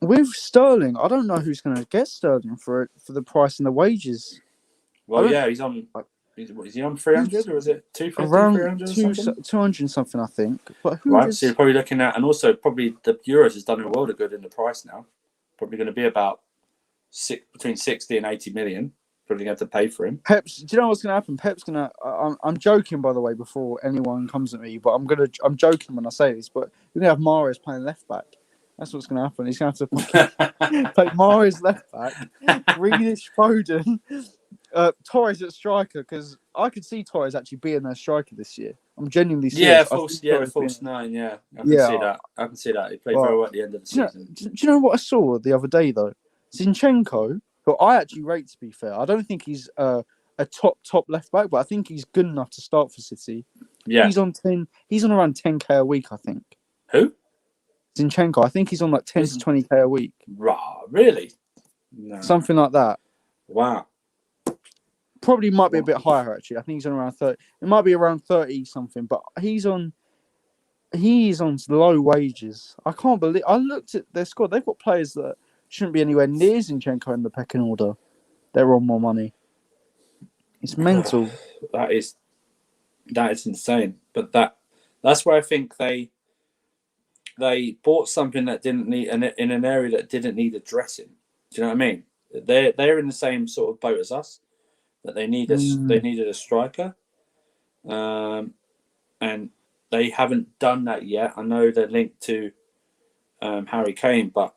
With Sterling, I don't know who's going to get Sterling for the price and the wages. Well, he's on. Is he on 300 or is it 250? Around 300 200 something, I think. But so you're probably looking at, and also probably the Euros has done a world of good in the price now. Probably going to be about between 60 and 80 million probably going to have to pay for him. Pep's. Do you know what's going to happen? Pep's going to. I'm joking, by the way, before anyone comes at me. But I'm joking when I say this. But you're going to have Mahrez playing left back. That's what's going to happen. He's going to have to play Mahrez left back, Grealish, Foden, Torres at striker. Because I could see Torres actually being their striker this year. I'm genuinely serious. False nine. Yeah, I can see that. I can see that. He played very well at the end of the season. Do you know what I saw the other day though? Zinchenko, who I actually rate, to be fair. I don't think he's a top left back, but I think he's good enough to start for City. Yeah, He's on around 10k a week, I think. Who? Zinchenko. I think he's on like 10 to 20k a week. Rah, really? No. Something like that. Wow. Probably might be a bit higher actually. I think he's on around 30. It might be around 30 something, but he's on low wages. I can't believe. I looked at their squad. They've got players that shouldn't be anywhere near Zinchenko in the pecking order. They're on more money. It's mental. That is insane. But that's where I think they bought something that didn't need in an area that didn't need addressing. Do you know what I mean? They're in the same sort of boat as us. That they needed a striker, and they haven't done that yet. I know they're linked to Harry Kane, but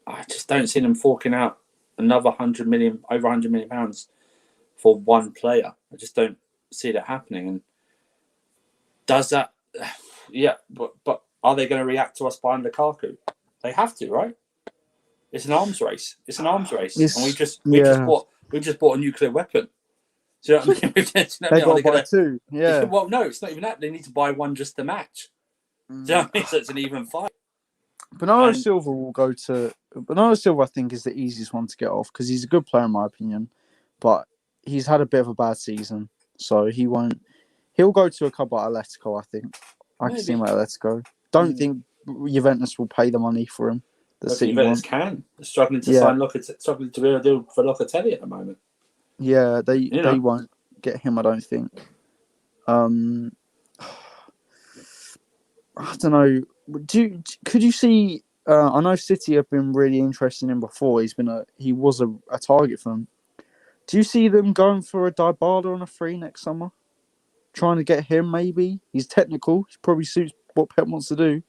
I just don't see them forking out another over 100 million pounds for one player. I just don't see that happening. And does that? Yeah, but are they going to react to us buying Lukaku? They have to, right? It's an arms race. And we just bought a nuclear weapon. Do you know what I mean? They got to buy two. Yeah. Well, no, it's not even that. They need to buy one just to match. Do you know what I mean? So it's an even fight. Bernardo Silva will go to. Bernardo Silva, I think, is the easiest one to get off because he's a good player in my opinion, but he's had a bit of a bad season, so he won't. He'll go to a club like Atletico. I think I can see him at Atletico. Don't think Juventus will pay the money for him. Juventus can. They're struggling to sign struggling to be able to do for Locatelli at the moment. Yeah, they won't get him. I don't think. I don't know. Could you see? I know City have been really interested in him before. He was a target for them. Do you see them going for a Dybala on a free next summer? Trying to get him, maybe. He's technical. He probably suits what Pep wants to do.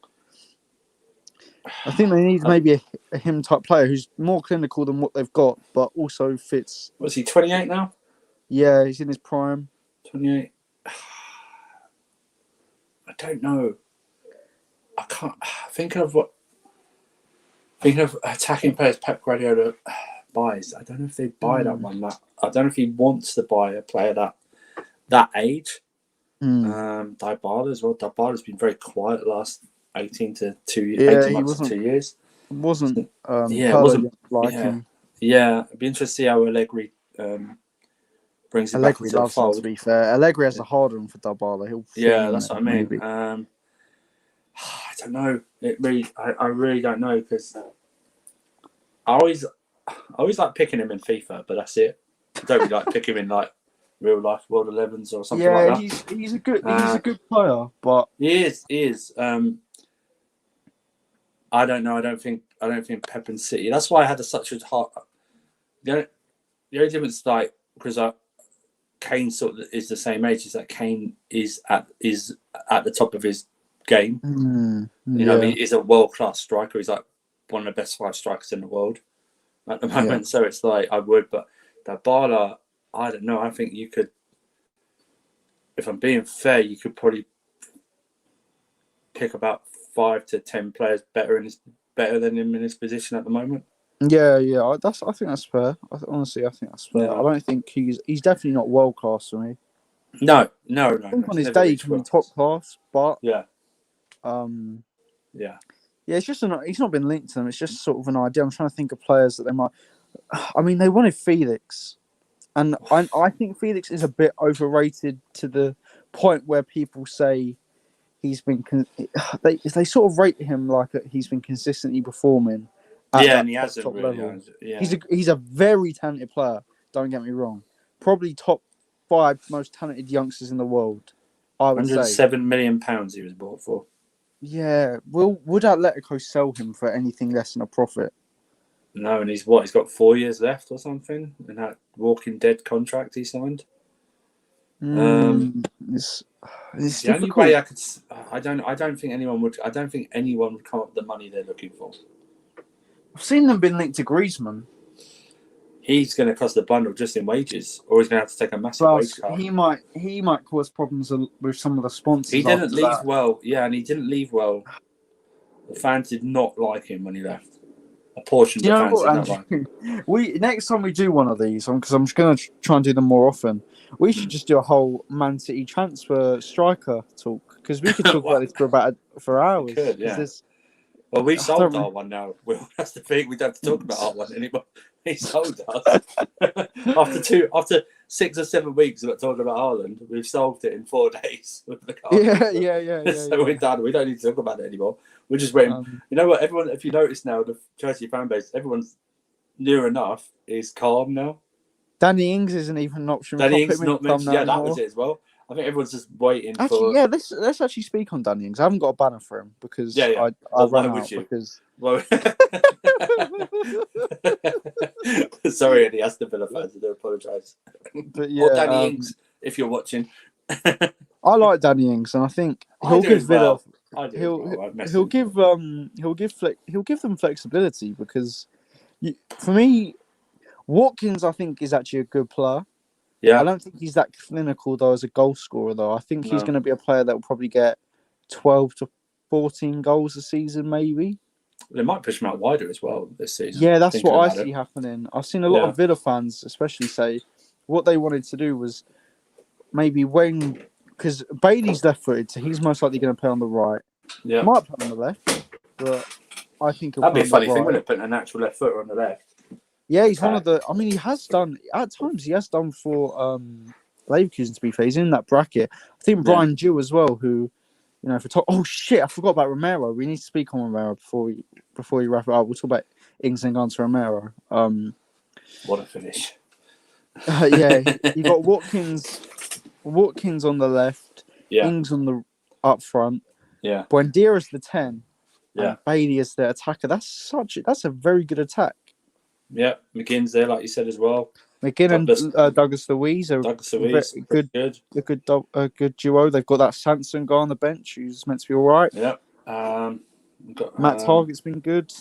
I think they need maybe a him type player who's more clinical than what they've got, but also fits. Was he 28 now? Yeah, he's in his prime. 28. I don't know. I can't think of attacking players Pep Guardiola buys. I don't know if they buy that one. I don't know if he wants to buy a player that age. Dybala as well. Dybala's been very quiet the last 18 months to 2 years. It wasn't it wasn't like him. Yeah, it'd be interesting to see how Allegri brings it back into the fold. To be fair, Allegri has a hard one for Dybala. That's what I mean. I don't know. I really don't know because I always like picking him in FIFA, but that's it. I don't really like picking him in like real life World 11s or something like that. Yeah, he's a good player, but he is. I don't know. I don't think Pep and City. That's why I had such a hard. The only difference, like, because Kane sort of is the same age, is that Kane is at the top of his game. You know, I mean, he's a world class striker. He's like one of the best 5 strikers in the world at the moment. Yeah. So it's like I would, but Dybala, I don't know. I think you could, if I'm being fair, you could probably pick about 5 to 10 players better than him in his position at the moment. Yeah. I think that's fair. Honestly, I think that's fair. Yeah. I don't think he's definitely not world class for me. No. I think on his day he can be top class, but yeah. It's just he's not been linked to them. It's just sort of an idea. I'm trying to think of players that they might. I mean, they wanted Felix, and I think Felix is a bit overrated to the point where people say he's been. They sort of rate him like he's been consistently performing. And he hasn't really. Level. He's a very talented player. Don't get me wrong. Probably top 5 most talented youngsters in the world. I would say. £107 million he was bought for. Yeah. Would Atletico sell him for anything less than a profit? No, and he's got 4 years left or something in that Walking Dead contract he signed. It's The only difficult. way I don't think anyone would come up with the money they're looking for. I've seen them been linked to Griezmann. He's going to cost a bundle just in wages, or he's going to have to take a massive wage Plus, cut. he might cause problems with some of the sponsors. He didn't after leave that. well. Yeah, and he didn't leave well. The fans did not like him when he left. A portion of the fans did not like him. Next time we do one of these, because I'm just going to try and do them more often, we should just do a whole Man City transfer striker talk, because we could talk about this for hours. We could, yeah. Well, we sold our one now. Well, that's the thing. We don't have to talk about our one anymore. He sold us after 6 or 7 weeks of talking about Haaland. We've solved it in 4 days with the car. Yeah. So we're done. We don't need to talk about it anymore. We're just waiting. You know what? Everyone, if you notice now, the Chelsea fan base, everyone's near enough is calm now. Danny Ings isn't even an option. Danny Ings not mentioned. Yeah, that was it as well. I think everyone's just waiting for. Yeah, let's actually speak on Danny Ings. I haven't got a banner for him because I ran out because. Well, sorry, any Aston Villa fans, I do apologise. But yeah, or Danny Ings, if you're watching. I like Danny Ings, and I think he'll give Villa. He'll give them flexibility because, for me, Watkins I think is actually a good player. Yeah, I don't think he's that clinical though as a goal scorer though. I think he's going to be a player that will probably get 12 to 14 goals a season maybe. They might push him out wider as well this season. Yeah, that's what I see happening. I've seen a lot of Villa fans especially say what they wanted to do was maybe because Bailey's left-footed, so he's most likely going to play on the right. Yeah, might play on the left, but I think that'd be a funny thing, wouldn't it? Putting a natural left footer on the left. Yeah, he's one of the. I mean, he has done at times. He has done for Leverkusen. To be fair, he's in that bracket. I think Brian Gill as well, who, for top. Oh shit! I forgot about Romero. We need to speak on Romero before we wrap it up. We'll talk about Ings and Gunter Romero. What a finish! You got Watkins on the left. Yeah. Ings on the up front. Yeah. Buendia is the 10. Yeah. And Bailey is the attacker. That's a very good attack. Yeah, McGinn's there, like you said as well. McGinn and Douglas Luiz are a good duo. They've got that Sanson guy on the bench who's meant to be all right. Yeah. Matt Target's been good.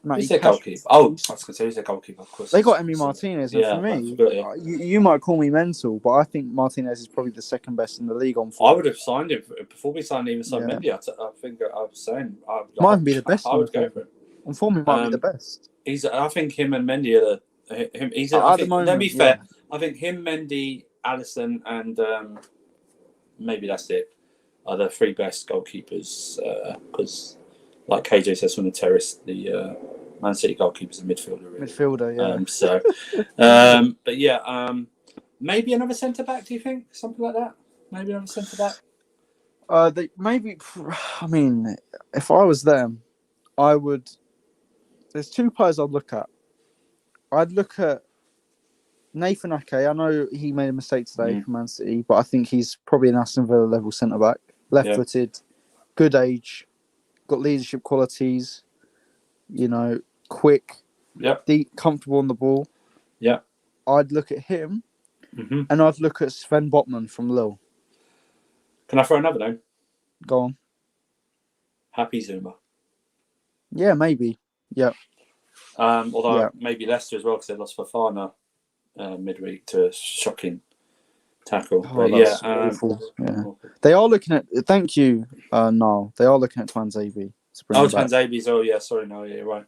Who's their goalkeeper? Oh, I was going to say who's their goalkeeper, of course. They got Emi Martinez, and for me, you might call me mental, but I think Martinez is probably the second best in the league on form. I would have signed him before we signed Mendy. I think I was saying might be the best. I would go for it. On form, he might be the best. I think him and Mendy are him. To be fair, I think him, Mendy, Maddison, and maybe that's it. Are the 3 best goalkeepers because, like KJ says from the terrace, the Man City goalkeeper's a midfielder. Really. Midfielder, yeah. But yeah, maybe another centre back. Do you think something like that? Maybe another centre back. I mean, if I was them, I would. There's 2 players I'd look at. I'd look at Nathan Ake. I know he made a mistake today for Man City, but I think he's probably an Aston Villa level centre back. Left-footed, good age, got leadership qualities. Quick, deep, comfortable on the ball. Yeah, I'd look at him, and I'd look at Sven Botman from Lille. Can I throw another name? Go on. Happy Zuma. Yeah, maybe. Yeah. Although maybe Leicester as well because they lost Fofana midweek to a shocking tackle. Awful. Yeah. They are looking at. Thank you, Niall. They are looking at Twanzebe. Twanzebe's. Oh yeah, sorry, no, yeah, you're right.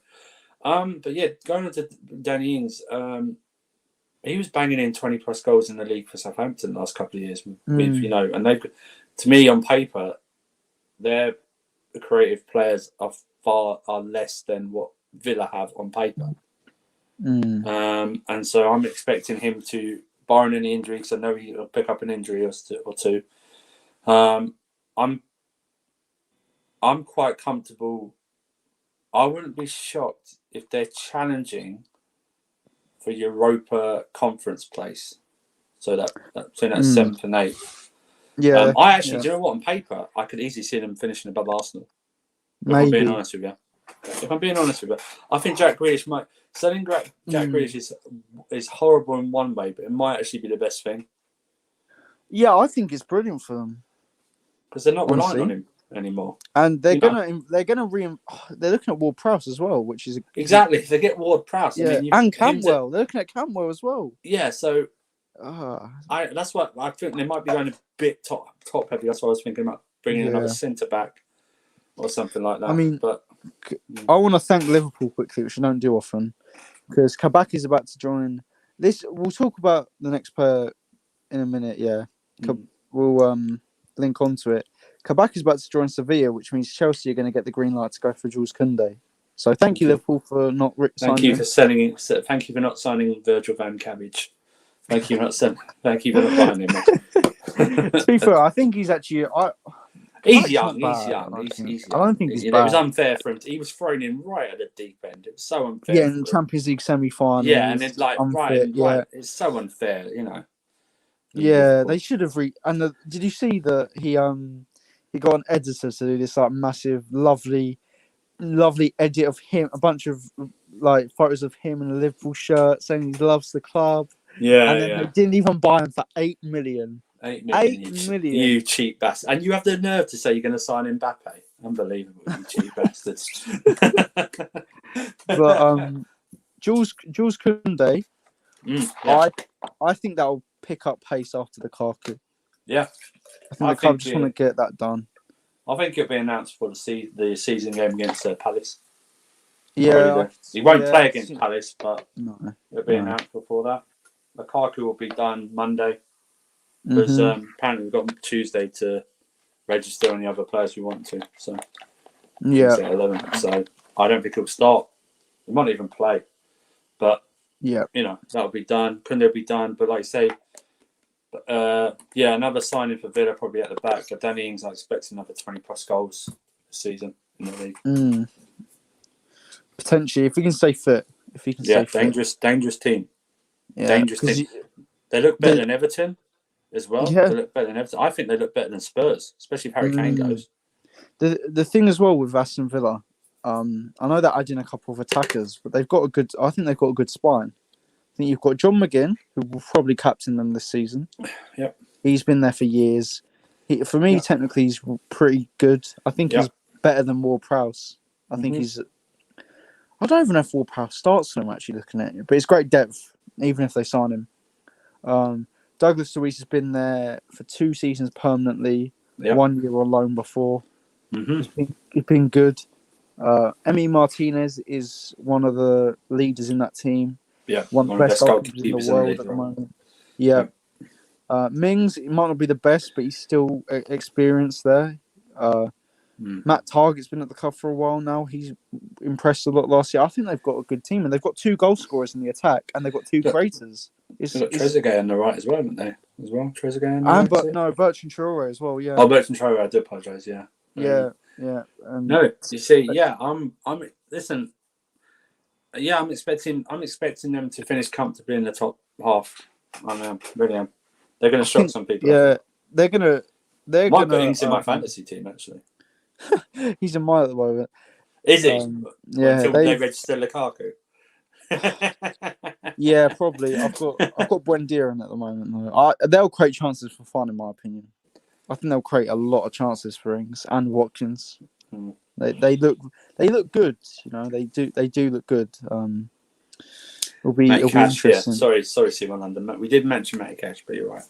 But yeah, going on to Danny Ings, he was banging in 20+ goals in the league for Southampton the last couple of years. And they've, to me, on paper, their creative players are less than what Villa have on paper. And so I'm expecting him to, barring any injuries, I know he'll pick up an injury or two. I'm quite comfortable. I wouldn't be shocked if they're challenging for Europa Conference place. So that's 7th and 8th. Yeah. Do you know what? On paper, I could easily see them finishing above Arsenal. If I'm being honest with you. If I'm being honest with you, I think Jack Grealish might selling Jack Grealish is horrible in one way, but it might actually be the best thing Yeah, I think it's brilliant for them. because they're not Honestly. relying on him anymore. And they're You know. they're looking at Ward Prowse as well, which is Exactly. If they get Ward Prowse, yeah, I mean, and Campbell. They're looking at Campbell as well. Yeah, so Ah, that's what I think they might be going a bit top heavy. That's what I was thinking about bringing another centre back or something like that. I mean, but I want to thank Liverpool quickly, which I don't do often, because Kabak is about to join. This we'll talk about the next player in a minute. Yeah, we'll link onto it. Kabak is about to join Sevilla, which means Chelsea are going to get the green light to go for Jules Koundé. So thank you, Liverpool, for not signing. Thank you for selling it. Thank you for not signing Virgil van Cabbage. Thank you for not buying him. To be fair, I think he's actually. He's young. I don't think he's bad. It was unfair for him. He was thrown in right at the deep end. It was so unfair. Yeah, in the Champions League semi-final. Yeah, and it's like unfit, right. It's so unfair, you know. Yeah, they should have. Did you see that he got an editor to do this like massive, lovely edit of him, a bunch of like photos of him in a Liverpool shirt, saying he loves the club. Yeah, and then they didn't even buy him for 8 million. 8 million. 8 million. You cheap bastard. And you have the nerve to say you're going to sign Mbappe. Unbelievable, you cheap bastards. But Jules Koundé, I think that will pick up pace after the Lukaku. Yeah. I think the club just want to get that done. I think it'll be announced for the season game against Palace. Yeah. He won't play against Palace, but no, it'll be announced before that. Lukaku will be done Monday. Because apparently we've got Tuesday to register any other players we want to. So yeah, 11. So I don't think he'll start. He might even play. But yeah, you know, that'll be done. Couldn't be done? But like I say, another signing for Villa probably at the back. But Danny Ings, I expect another 20 plus goals this season in the league. Potentially, if he can stay fit. Dangerous team. Yeah, dangerous team. They look better than Everton as well. Yeah. They look better than Everton. I think they look better than Spurs, especially if Harry Kane goes. The thing as well with Aston Villa, I know they're adding a couple of attackers, but they've got I think they've got a good spine. I think you've got John McGinn, who will probably captain them this season. Yep. He's been there for years. For me, technically, he's pretty good. I think he's better than Ward Prowse. I think he's... I don't even know if Ward Prowse starts for them, actually, looking at it. But it's great depth, even if they sign him. Douglas Luiz has been there for 2 seasons permanently. 1 year on loan before. He's been good. Emi Martinez is one of the leaders in that team. Yeah, one of the best goalkeepers in the world at the moment. Yeah. Mings, it might not be the best, but he's still experienced there. Matt Targett's been at the club for a while now. He's impressed a lot last year. I think they've got a good team, and they've got 2 goal scorers in the attack, and they've got 2 creators. They've got Trezeguet on the right as well, haven't they? Trezeguet on the right. But no, Bertrand Traore as well. Yeah. Oh, Bertrand Traore. I do apologise. Yeah. Yeah. No, you see, I'm listen. Yeah, I'm expecting them to finish comfortably in the top half. I am, really am. They're going to shock some people. Yeah, they're going to. Might put Ings in my fantasy team actually. He's in mine at the moment. Is he? Yeah, until they register Lukaku. Yeah, probably. I've got Buendia in at the moment. Though. They'll create chances for fun, in my opinion. I think they'll create a lot of chances for Ings and Watkins. They look good. You know, they do look good. It'll be interesting. Yeah. Sorry, Simon London. We did mention Matty Cash, but you're right.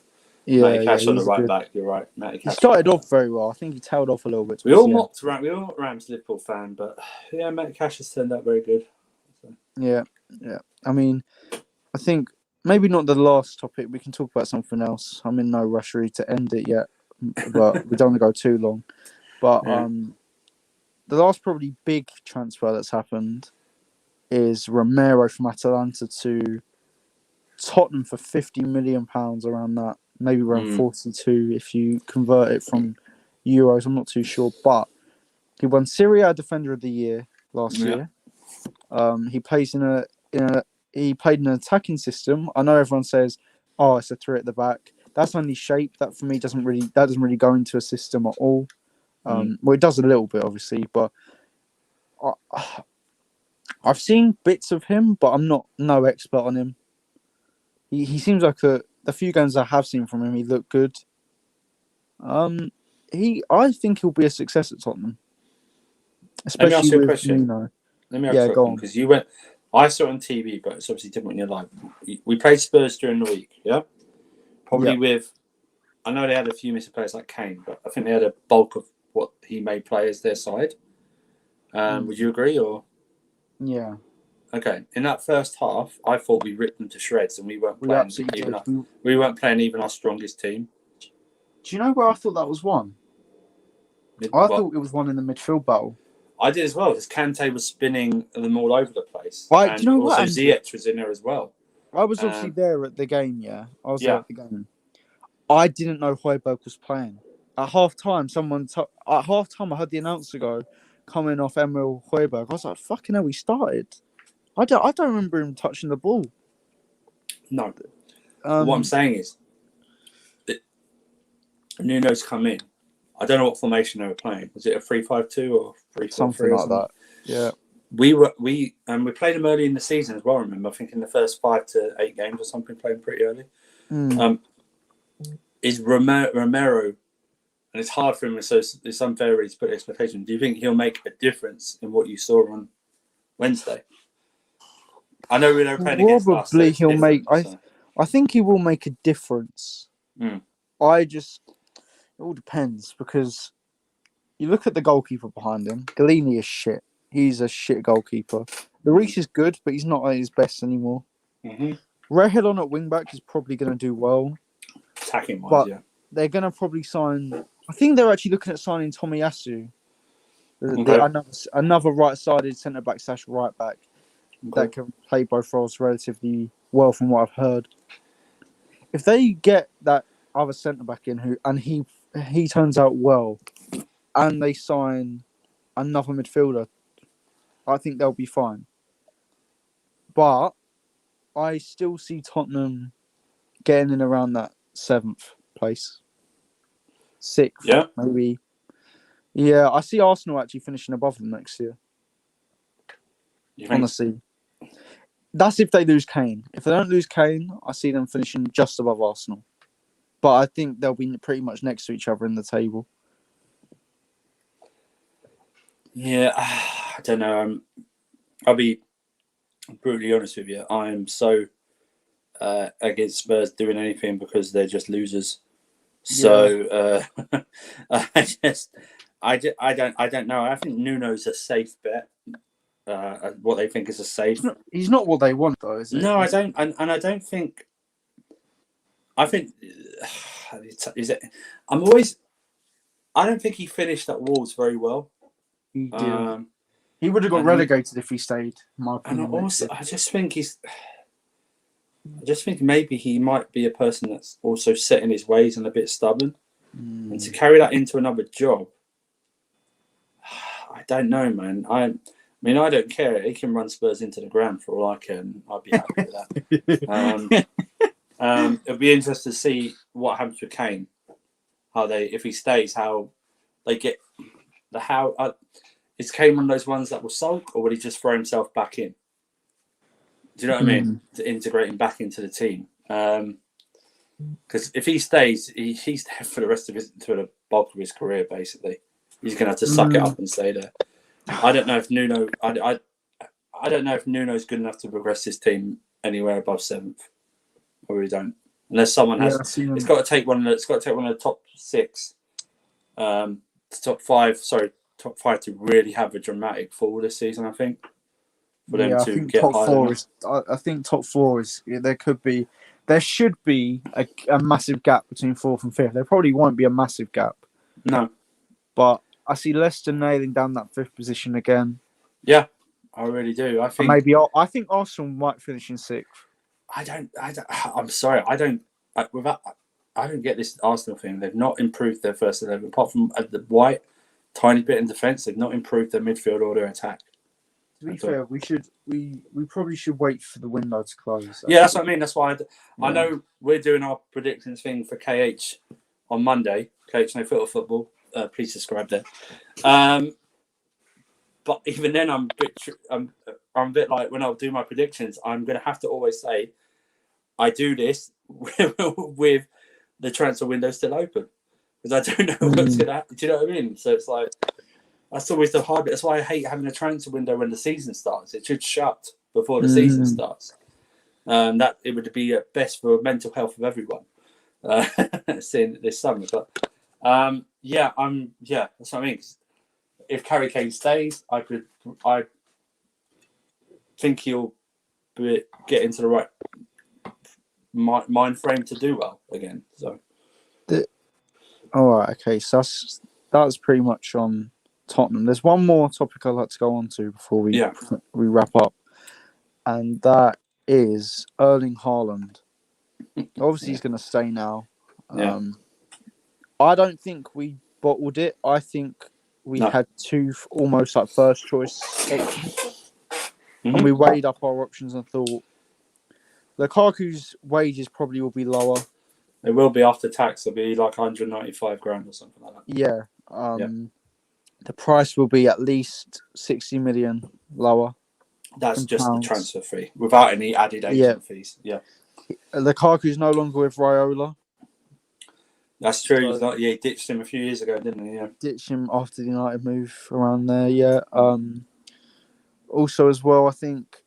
Yeah, Matty Cash on the right good. back. You're right. Matty Cash. He started off very well. I think he tailed off a little bit. We all mocked Rams Liverpool fan, but yeah, Matty Cash has turned out very good. So. Yeah. I mean, I think maybe not the last topic. We can talk about something else. I'm in no rush really to end it yet, but we don't want to go too long. But the last probably big transfer that's happened is Romero from Atalanta to Tottenham for £50 million, around that. Maybe around 42 if you convert it from euros. I'm not too sure. But he won Serie A Defender of the Year last year. He plays he played in an attacking system. I know everyone says, "Oh, it's a 3 at the back." That's only shape. That for me doesn't really go into a system at all. Well, it does a little bit, obviously, but I've seen bits of him, but I'm not no expert on him. He seems like the few games I have seen from him, he looked good. I think he'll be a success at Tottenham, Let me ask especially you a with question. Nuno. Let me ask Yeah, you a go question on. because you went. I saw it on TV, but it's obviously different when you're live. We played Spurs during the week, yeah. Probably Yeah. with. I know they had a few missing players like Kane, but I think they had a bulk of what he made play as their side. Would you agree, or? Yeah, Okay, in that first half, I thought we ripped them to shreds, and we weren't we playing absolutely even. did. We weren't playing even our strongest team. Do you know where I thought that was one? I thought it was one in the midfield battle. I did as well, because Kante was spinning them all over the place. Do And you know what, also Andrew? Ziyech was in there as well. I was obviously there at the game, yeah. I was there Yeah. at the game. I didn't know Højbjerg was playing. At half time, I heard the announcer go, coming off Emil Højbjerg. I was like, fucking hell, he started. I don't remember him touching the ball. No. What I'm saying is that Nuno's come in. I don't know what formation they were playing. Was it a 3-5-2 or 3-4-3 something or like that. Yeah. We played him early in the season as well. I remember, I think in the first 5 to 8 games or something, playing pretty early. Is Romero, and it's hard for him, so it's unfair to put expectation. Do you think he'll make a difference in what you saw on Wednesday? I know we were playing against us. Probably he'll make. I think he will make a difference. It all depends, because you look at the goalkeeper behind him. Galini is shit. He's a shit goalkeeper. Lloris is good, but he's not at his best anymore. Reguilón at wing back is probably going to do well. Attacking wise, but yeah. They're going to probably sign. I think they're actually looking at signing Tomiyasu, another right-sided centre back / right back that can play both roles relatively well, from what I've heard. If they get that other centre back in, he turns out well, and they sign another midfielder, I think they'll be fine. But I still see Tottenham getting in around that 7th place, 6th, maybe. Yeah, I see Arsenal actually finishing above them next year. Honestly, that's if they lose Kane. If they don't lose Kane, I see them finishing just above Arsenal. But I think they'll be pretty much next to each other in the table. Yeah, I don't know. I'll be brutally honest with you. I'm so against Spurs doing anything because they're just losers. So I don't know. I think Nuno's a safe bet. What they think is a safe. He's not what they want, though, is it? No, I don't, and I don't think. I think is it. I don't think he finished at Wolves very well. He did. He would have got relegated if he stayed. In my opinion. And also, I just think maybe he might be a person that's also set in his ways and a bit stubborn, and to carry that into another job. I don't know, man. I mean, I don't care. He can run Spurs into the ground for all I care. I'd be happy with that. It'll be interesting to see what happens with Kane. If he stays, how they get is Kane one of those ones that will sulk, or will he just throw himself back in? Do you know what I mean? To integrate him back into the team. Because if he stays, he's there for the rest of the bulk of his career. Basically, he's going to have to suck it up and stay there. I don't know if Nuno. I don't know if Nuno's good enough to progress his team anywhere above 7th. I really don't. Unless someone has, it's got to take one. It's got to take one of the top 6, top 5. Sorry, top 5 to really have a dramatic fall this season. I think for them to get top higher 4 is. I think top 4 is. There should be a massive gap between 4th and 5th. There probably won't be a massive gap. No, but I see Leicester nailing down that 5th position again. Yeah, I really do. I think Arsenal might finish in 6th. I'm sorry. I don't get this Arsenal thing. They've not improved their first 11, apart from the White tiny bit in defence. They've not improved their midfield or their attack. To be fair, we probably should wait for the window to close. Yeah, that's what I mean. That's why I know we're doing our predictions thing for KH on Monday. KH No Filter Football. Please subscribe there. But even then, I'm a bit like when I'll do my predictions, I'm going to have to always say I do this with the transfer window still open because I don't know what's going to happen. Do you know what I mean? So it's like that's always the hard bit. That's why I hate having a transfer window when the season starts. It should shut before the season starts. That it would be best for mental health of everyone. Seeing this summer, but that's what I mean. If Harry Kane stays, I think he'll get into the right mind frame to do well again. So, all right, okay. So that's pretty much on Tottenham. There's one more topic I'd like to go on to before we wrap up, and that is Erling Haaland. Obviously, he's going to stay now. I don't think we bottled it. I think we had two almost like first choice options. And we weighed up our options and thought Lukaku's wages probably will be lower. It will be after tax. It'll be like 195 grand or something like that. Yeah. The price will be at least 60 million lower. That's just the transfer fee without any added agent fees. Yeah. Lukaku's no longer with Raiola. That's true. He's not. Yeah, he ditched him a few years ago, didn't he? Yeah. Ditched him after the United move around there. Yeah. Also, as well, I think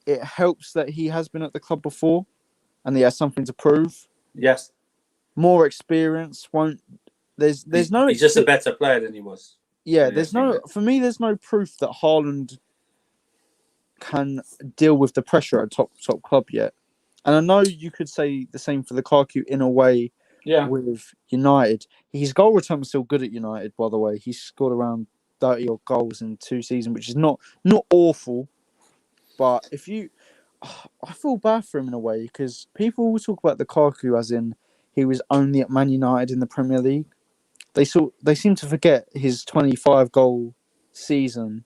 it helps that he has been at the club before, and he has something to prove. Yes. More experience won't. There's no. He's just a better player than he was. Yeah. There's no. For me, there's no proof that Haaland can deal with the pressure at a top club yet. And I know you could say the same for Lukaku in a way. Yeah. With United, his goal return was still good at United. By the way, he scored around 30 odd goals in 2 seasons, which is not awful. But I feel bad for him in a way because people will talk about Lukaku as in he was only at Man United in the Premier League. They seem to forget his 25 goal season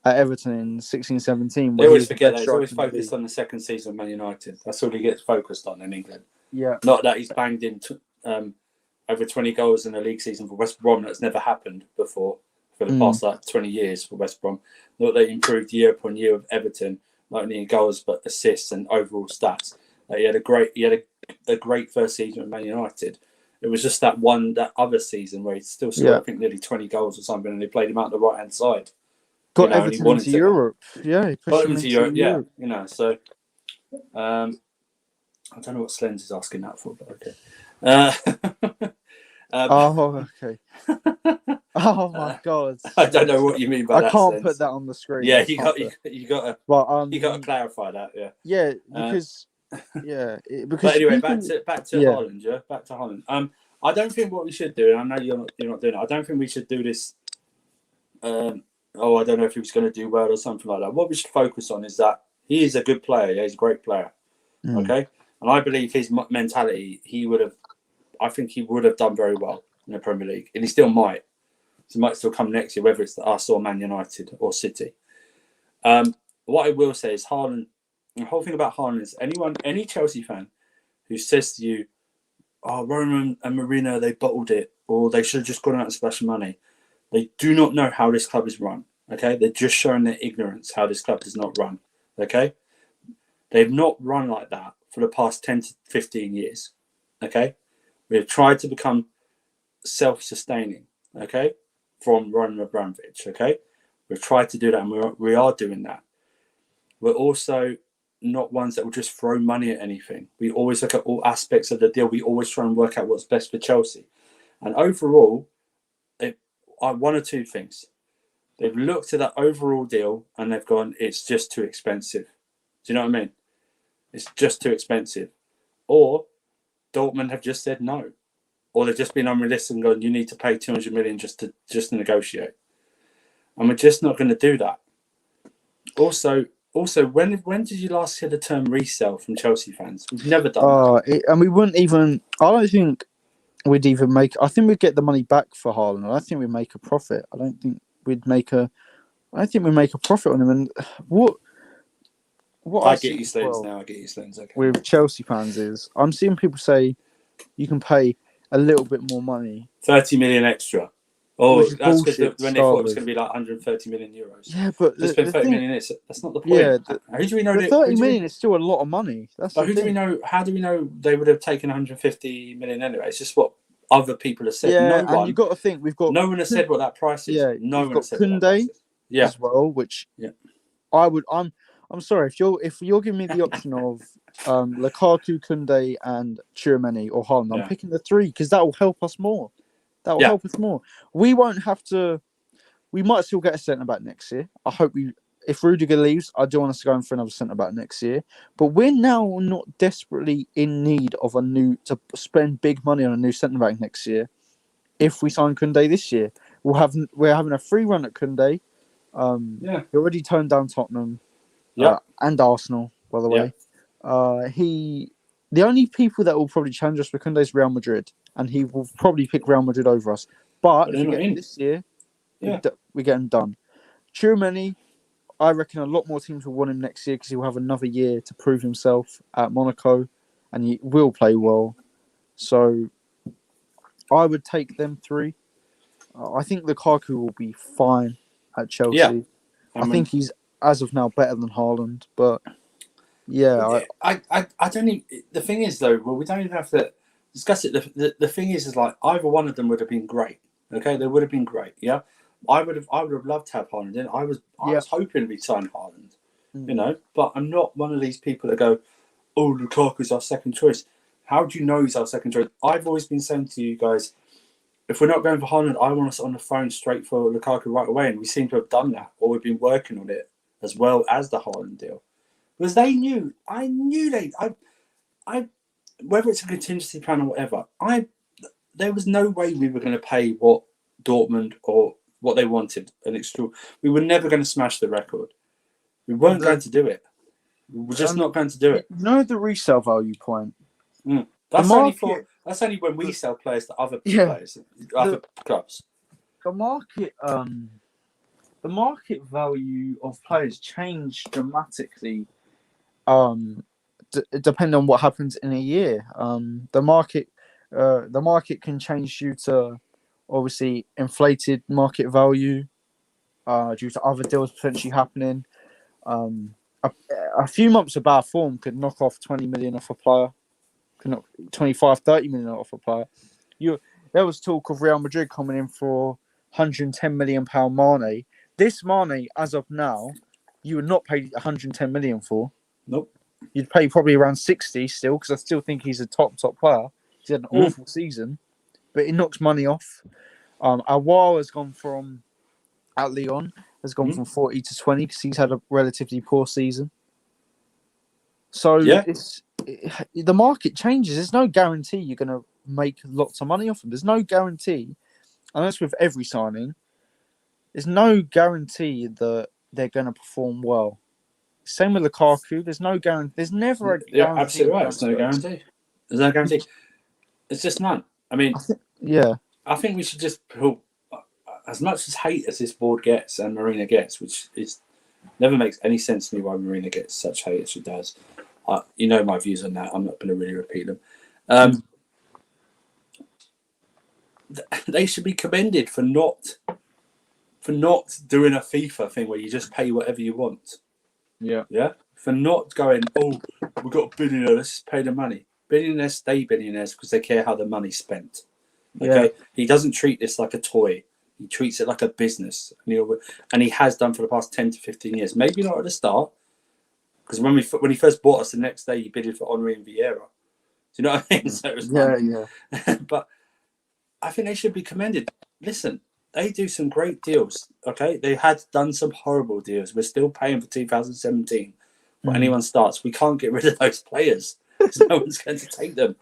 at Everton in 16-17. They always forget that. He's always focused on the second season of Man United. That's all he gets focused on in England. Yeah. Not that he's banged in over 20 goals in a league season for West Brom. That's never happened before for the past 20 years for West Brom. Not that he improved year upon year with Everton, not only in goals but assists and overall stats. He had a great first season at Man United. It was just that other season where he still scored I think nearly 20 goals or something, and they played him out the right hand side. Got Everton into Europe. Yeah, he pushed him into Europe. Yeah, you know. So, I don't know what Slens is asking that for, but okay. Okay. Oh my God! I don't know what you mean by that. I can't put that on the screen. Yeah, you got to clarify that. Yeah. Yeah, because because. But anyway, back to Haaland. Yeah, back to Haaland. I don't think what we should do, and I know you're not doing it. I don't think we should do this. I don't know if he was going to do well or something like that. What we should focus on is that he is a good player. Yeah, he's a great player. Okay. And I believe his mentality, I think he would have done very well in the Premier League. And he still might. He might still come next year, whether it's us or Man United or City. What I will say is Haaland, the whole thing about Haaland is any Chelsea fan who says to you, Roman and Mourinho, they bottled it, or they should have just gone out and splashed money. They do not know how this club is run. Okay? They're just showing their ignorance how this club is not run. Okay? They've not run like that for the past 10 to 15 years, okay? We've tried to become self-sustaining, okay, from Roman Abramovich, okay? We've tried to do that, and we are doing that. We're also not ones that will just throw money at anything. We always look at all aspects of the deal. We always try and work out what's best for Chelsea. And overall, one or two things. They've looked at that overall deal, and they've gone, it's just too expensive. Do you know what I mean? It's just too expensive. Or Dortmund have just said no. Or they've just been unrealistic and gone, you need to pay 200 million just to negotiate. And we're just not going to do that. Also, when did you last hear the term resell from Chelsea fans? We've never done that. And we wouldn't even, I don't think we'd even make, I think we'd get the money back for Haaland. I think we'd make a profit. I don't think we'd make a profit on him. And what I get you, Slens, now. I get you, Slens. Okay. With Chelsea fans is I'm seeing people say you can pay a little bit more money. 30 million extra. Oh, which is that's because bullshit. when they thought it was going to be like 130 million euros. Yeah, but Just spend 30 million. That's not the point. yeah, Who do we know? the 30 million is still a lot of money. That's But the who do we thing. know? How do we know they would have taken 150 million anyway? It's just what other people have said. Yeah, No and one. you got to think we've got No one has said what that price is. yeah, No you've one got has said what that price Koundé is. Yeah. as well, which Yeah. I'm sorry if you're giving me the option of Lukaku, Koundé, and Tchouaméni or Haaland, I'm Yeah. picking the three because that will help us more. That will Yeah. help us more. We won't have to. We might still get a centre back next year. I hope we. If Rudiger leaves, I do want us to go in for another centre back next year. But we're now not desperately in need of to spend big money on a new centre back next year. If we sign Koundé this year, we're having a free run at Koundé. He already turned down Tottenham. Yeah. And Arsenal, by the way. The only people that will probably challenge us for Koundé is Real Madrid, and he will probably pick Real Madrid over us. But if we get him this year, we get him done. Tchouaméni, I reckon a lot more teams will want him next year because he will have another year to prove himself at Monaco, and he will play well. So I would take them three. I think Lukaku will be fine at Chelsea. Yeah. I think he's, as of now, better than Haaland. But yeah, I don't even. The thing is, though, well, we don't even have to discuss it. The thing is like either one of them would have been great. Okay, they would have been great. Yeah, I would have loved to have Haaland in. I was hoping we'd sign Haaland. You know, but I'm not one of these people that go, "Oh, Lukaku's our second choice." How do you know he's our second choice? I've always been saying to you guys, if we're not going for Haaland, I want us on the phone straight for Lukaku right away, and we seem to have done that, or we've been working on it as well as the Haaland deal. Because I knew whether it's a contingency plan or whatever, there was no way we were going to pay what Dortmund or what they wanted an extra. We were never going to smash the record. We weren't going to do it. We were just not going to do it. You know the resale value point. That's only when we sell players to other players, other clubs. The market value of players changed dramatically. Depending on what happens in a year, the market can change due to obviously inflated market value, due to other deals potentially happening. A few months of bad form could knock off 20 million off a player, could knock 25, 30 million off a player. There was talk of Real Madrid coming in for £110 million Mane. This Mane, as of now, you would not pay 110 million for. Nope. You'd pay probably around 60 still, because I still think he's a top player. He's had an awful season, but it knocks money off. Awar has gone from, at Lyon, from 40 to 20 because he's had a relatively poor season. So the market changes. There's no guarantee you're going to make lots of money off them. There's no guarantee, and that's with every signing. There's no guarantee that they're going to perform well. Same with Lukaku. There's no guarantee. There's never a guarantee. You're absolutely right. There's no guarantee. There's no guarantee. It's just none. I mean, I think we should just, as much as hate as this board gets and Marina gets, which is never makes any sense to me why Marina gets such hate as she does. You know my views on that. I'm not going to really repeat them. They should be commended for not doing a FIFA thing where you just pay whatever you want. Yeah. For not going, oh, we've got a billionaire, let's pay the money. Billionaires stay billionaires because they care how the money's spent. Okay. He doesn't treat this like a toy. He treats it like a business, and he has done for the past 10 to 15 years. Maybe not at the start, because when he first bought us, the next day he bidded for Henry and Vieira. Do you know what I mean? So it was but I think they should be commended. Listen, they do some great deals. Okay, they had done some horrible deals. We're still paying for 2017 when anyone starts. We can't get rid of those players because no one's going to take them.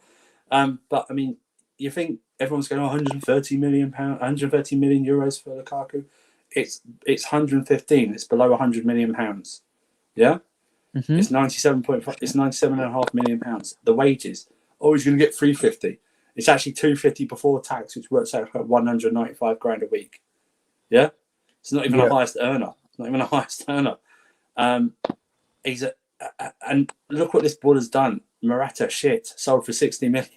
But I mean, you think everyone's going 130 million euros for Lukaku? It's 115. It's below 100 million pounds. Yeah, it's 97.5. It's 97.5 million pounds. The wages. Oh, he's going to get 350. It's actually 250 before tax, which works out at 195 grand a week. Yeah, it's not even the highest earner. It's not even the highest earner. And look what this board has done. Morata sold for 60 million.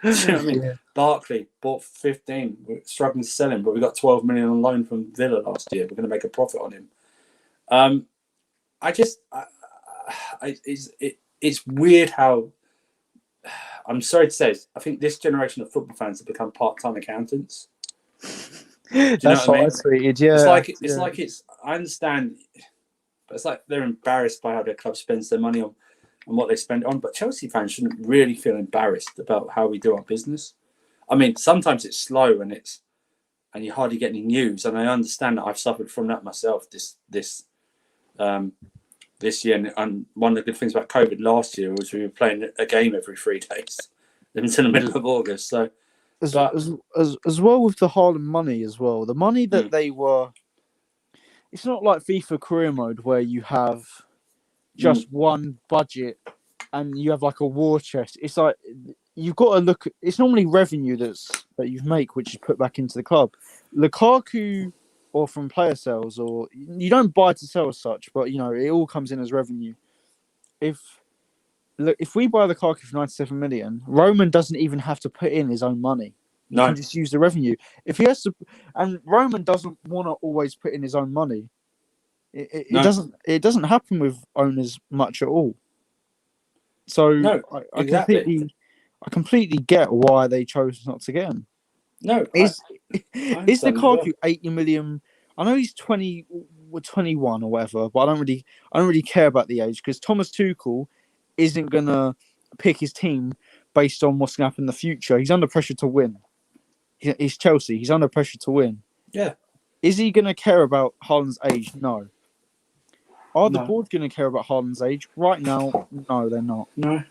Do you know what I mean? Yeah. Barkley bought 15. We're struggling to sell him, but we got 12 million on loan from Villa last year. We're going to make a profit on him. It's weird how. I'm sorry to say, I think this generation of football fans have become part-time accountants. Do you know That's what I what I mean? tweeted. Yeah, I understand, but it's like they're embarrassed by how their club spends their money on and what they spend on. But Chelsea fans shouldn't really feel embarrassed about how we do our business. I mean, sometimes it's slow and you hardly get any news. And I understand that I've suffered from that myself this year. And one of the good things about COVID last year was we were playing a game every 3 days until the middle of August. So, as well with the Haaland money as well. The money that they were. It's not like FIFA career mode where you have just one budget and you have like a war chest. It's like you've got to look. It's normally revenue that you make, which is put back into the club. Lukaku, or from player sales, or you don't buy to sell as such, but it all comes in as revenue. If we buy Lukaku for 97 million, Roman doesn't even have to put in his own money. He can just use the revenue. If he has to, and Roman doesn't want to always put in his own money. It doesn't happen with owners much at all. So I completely get why they chose not to get him. Is Lukaku 80 million? I know he's 21 or whatever, but I don't really care about the age because Thomas Tuchel isn't gonna pick his team based on what's gonna happen in the future. He's under pressure to win. He's Chelsea. He's under pressure to win. Yeah. Is he gonna care about Haaland's age? No. Are the board going to care about Haaland's age? Right now, no, they're not. No.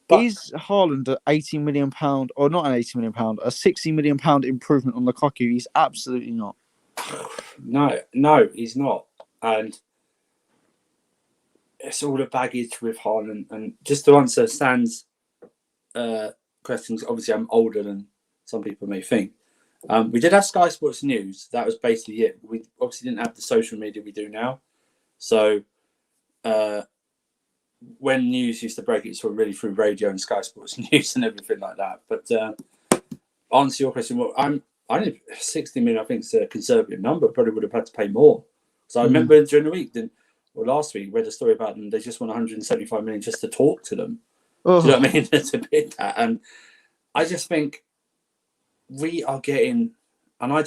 But is Haaland an £80 million, or not an £80 million, a £60 million improvement on Lukaku? He's absolutely not. No, he's not. And it's all the baggage with Haaland. And just to answer Stan's questions, obviously I'm older than some people may think. We did have Sky Sports News. That was basically it. We obviously didn't have the social media we do now. So when news used to break, it's really through radio and Sky Sports News and everything like that. But answer your question, well, I think 60 million, I think, is a conservative number. Probably would have had to pay more. So I remember during the week, last week, read a story about them. They just want 175 million just to talk to them. Do you know what I mean? To bid that. And I just think we are getting, and I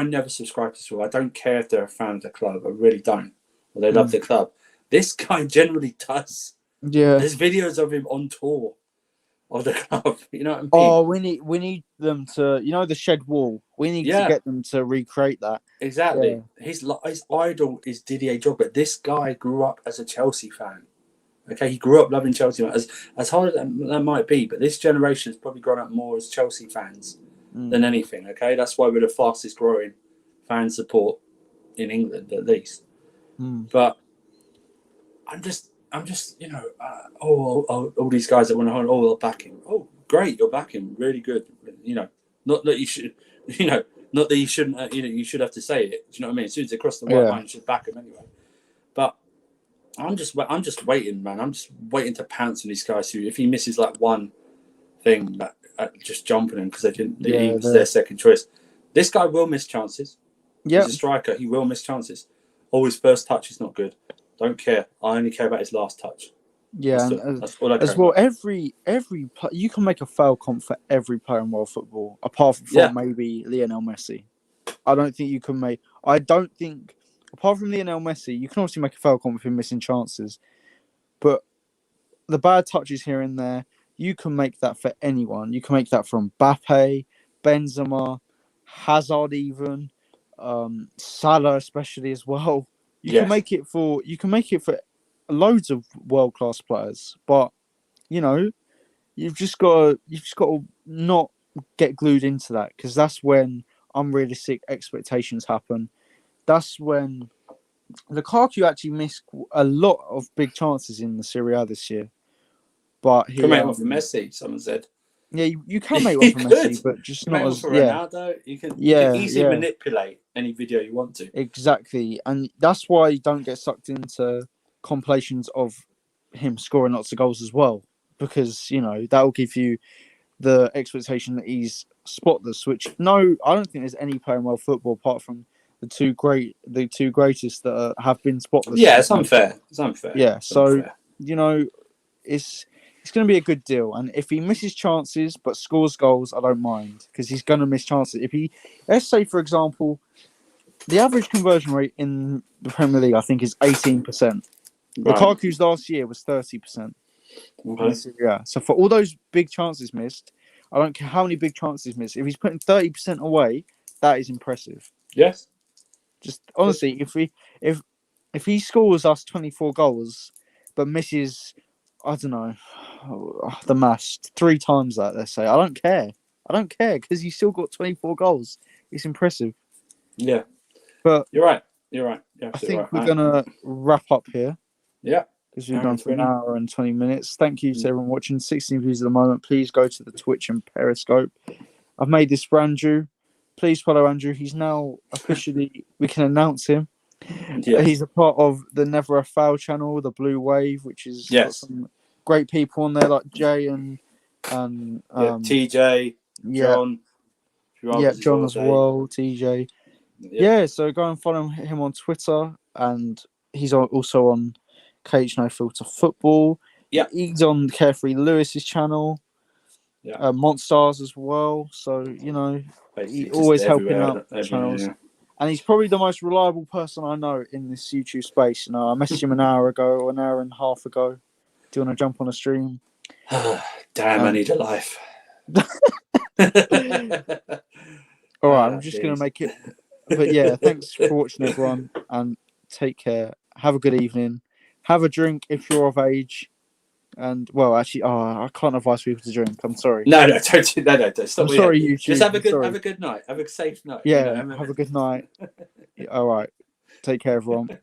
never subscribe to this. I don't care if they're a fan of the club. I really don't. Or they love the club. This guy generally does. Yeah. There's videos of him on tour of the club. You know what I mean? Oh, we need them to, the shed wall. We need to get them to recreate that. Exactly. Yeah. His idol is Didier Drogba. This guy grew up as a Chelsea fan. Okay, he grew up loving Chelsea. As hard as that might be, but this generation has probably grown up more as Chelsea fans than anything. Okay, that's why we're the fastest growing fan support in England, at least. But I'm just, all these guys that want to hold, they'll back him. Oh, great, you'll back him, really good. Not that you should, not that you shouldn't. You should have to say it. Do you know what I mean? As soon as they cross the white line, you should back him anyway. But I'm just waiting, man. I'm just waiting to pounce on these guys who, if he misses like one thing, that just jumping him because he was their second choice. This guy will miss chances. He's a striker. He will miss chances. Oh, his first touch is not good. Don't care. I only care about his last touch. Yeah, that's all I care as well. about. Every you can make a foul comp for every player in world football, apart from maybe Lionel Messi. I don't think you can make. I don't think, apart from Lionel Messi, you can obviously make a foul comp with him missing chances, but the bad touches here and there, you can make that for anyone. You can make that from Mbappe, Benzema, Hazard, even Salah, especially as well. You can make it for loads of world class players, but you've just got to not get glued into that, because that's when unrealistic expectations happen. That's when Lukaku actually missed a lot of big chances in the Serie A this year. But he can make one for Messi, someone said. Yeah, you can make one for Messi, but just not as for Ronaldo. You can easily manipulate any video you want to. Exactly, and that's why you don't get sucked into compilations of him scoring lots of goals as well, because that will give you the expectation that he's spotless. Which no, I don't think there's any player in world football apart from the two greatest that have been spotless. Yeah, it's unfair. It's unfair. Yeah, It's so unfair. you know, it's going to be a good deal. And if he misses chances but scores goals, I don't mind because he's going to miss chances. If he, let's say for example, the average conversion rate in the Premier League, I think, is 18%. Right. Lukaku's last year was 30%. Okay. Yeah. So for all those big chances missed, I don't care how many big chances he's missed. If he's putting 30% away, that is impressive. Yes. Just honestly, if he scores us 24 goals, but misses, I don't know, the maths 3 times that, let's say, I don't care because he's still got 24 goals. It's impressive. Yeah. But You're right. You're I think right. we're gonna wrap up here. Yeah. Because we've done for an hour and 20 minutes. Thank you to everyone watching. 16 views at the moment. Please go to the Twitch and Periscope. I've made this for Andrew. Please follow Andrew. He's now officially, we can announce him. Yes. He's a part of the Never a Foul channel, the Blue Wave, which is got some great people on there like Jay and TJ, John. John as well, TJ. Yeah, so go and follow him on Twitter, and he's also on Cage No Filter Football. Yeah, he's on Carefree Lewis's channel. Yeah, Monstars as well. So you know, he's always helping out channels. Yeah. And he's probably the most reliable person I know in this YouTube space. You know, I messaged him an hour ago or an hour and a half ago. Do you want to jump on a stream? Damn, I need a life. All right, I'm just going to make it. But yeah, thanks for watching, everyone, and take care. Have a good evening. Have a drink if you're of age. And well, actually, I can't advise people to drink. I'm sorry. No, don't. Stop. I'm sorry, YouTube. Just have a good night. Have a safe night. Yeah, have a good night. All right. Take care, everyone.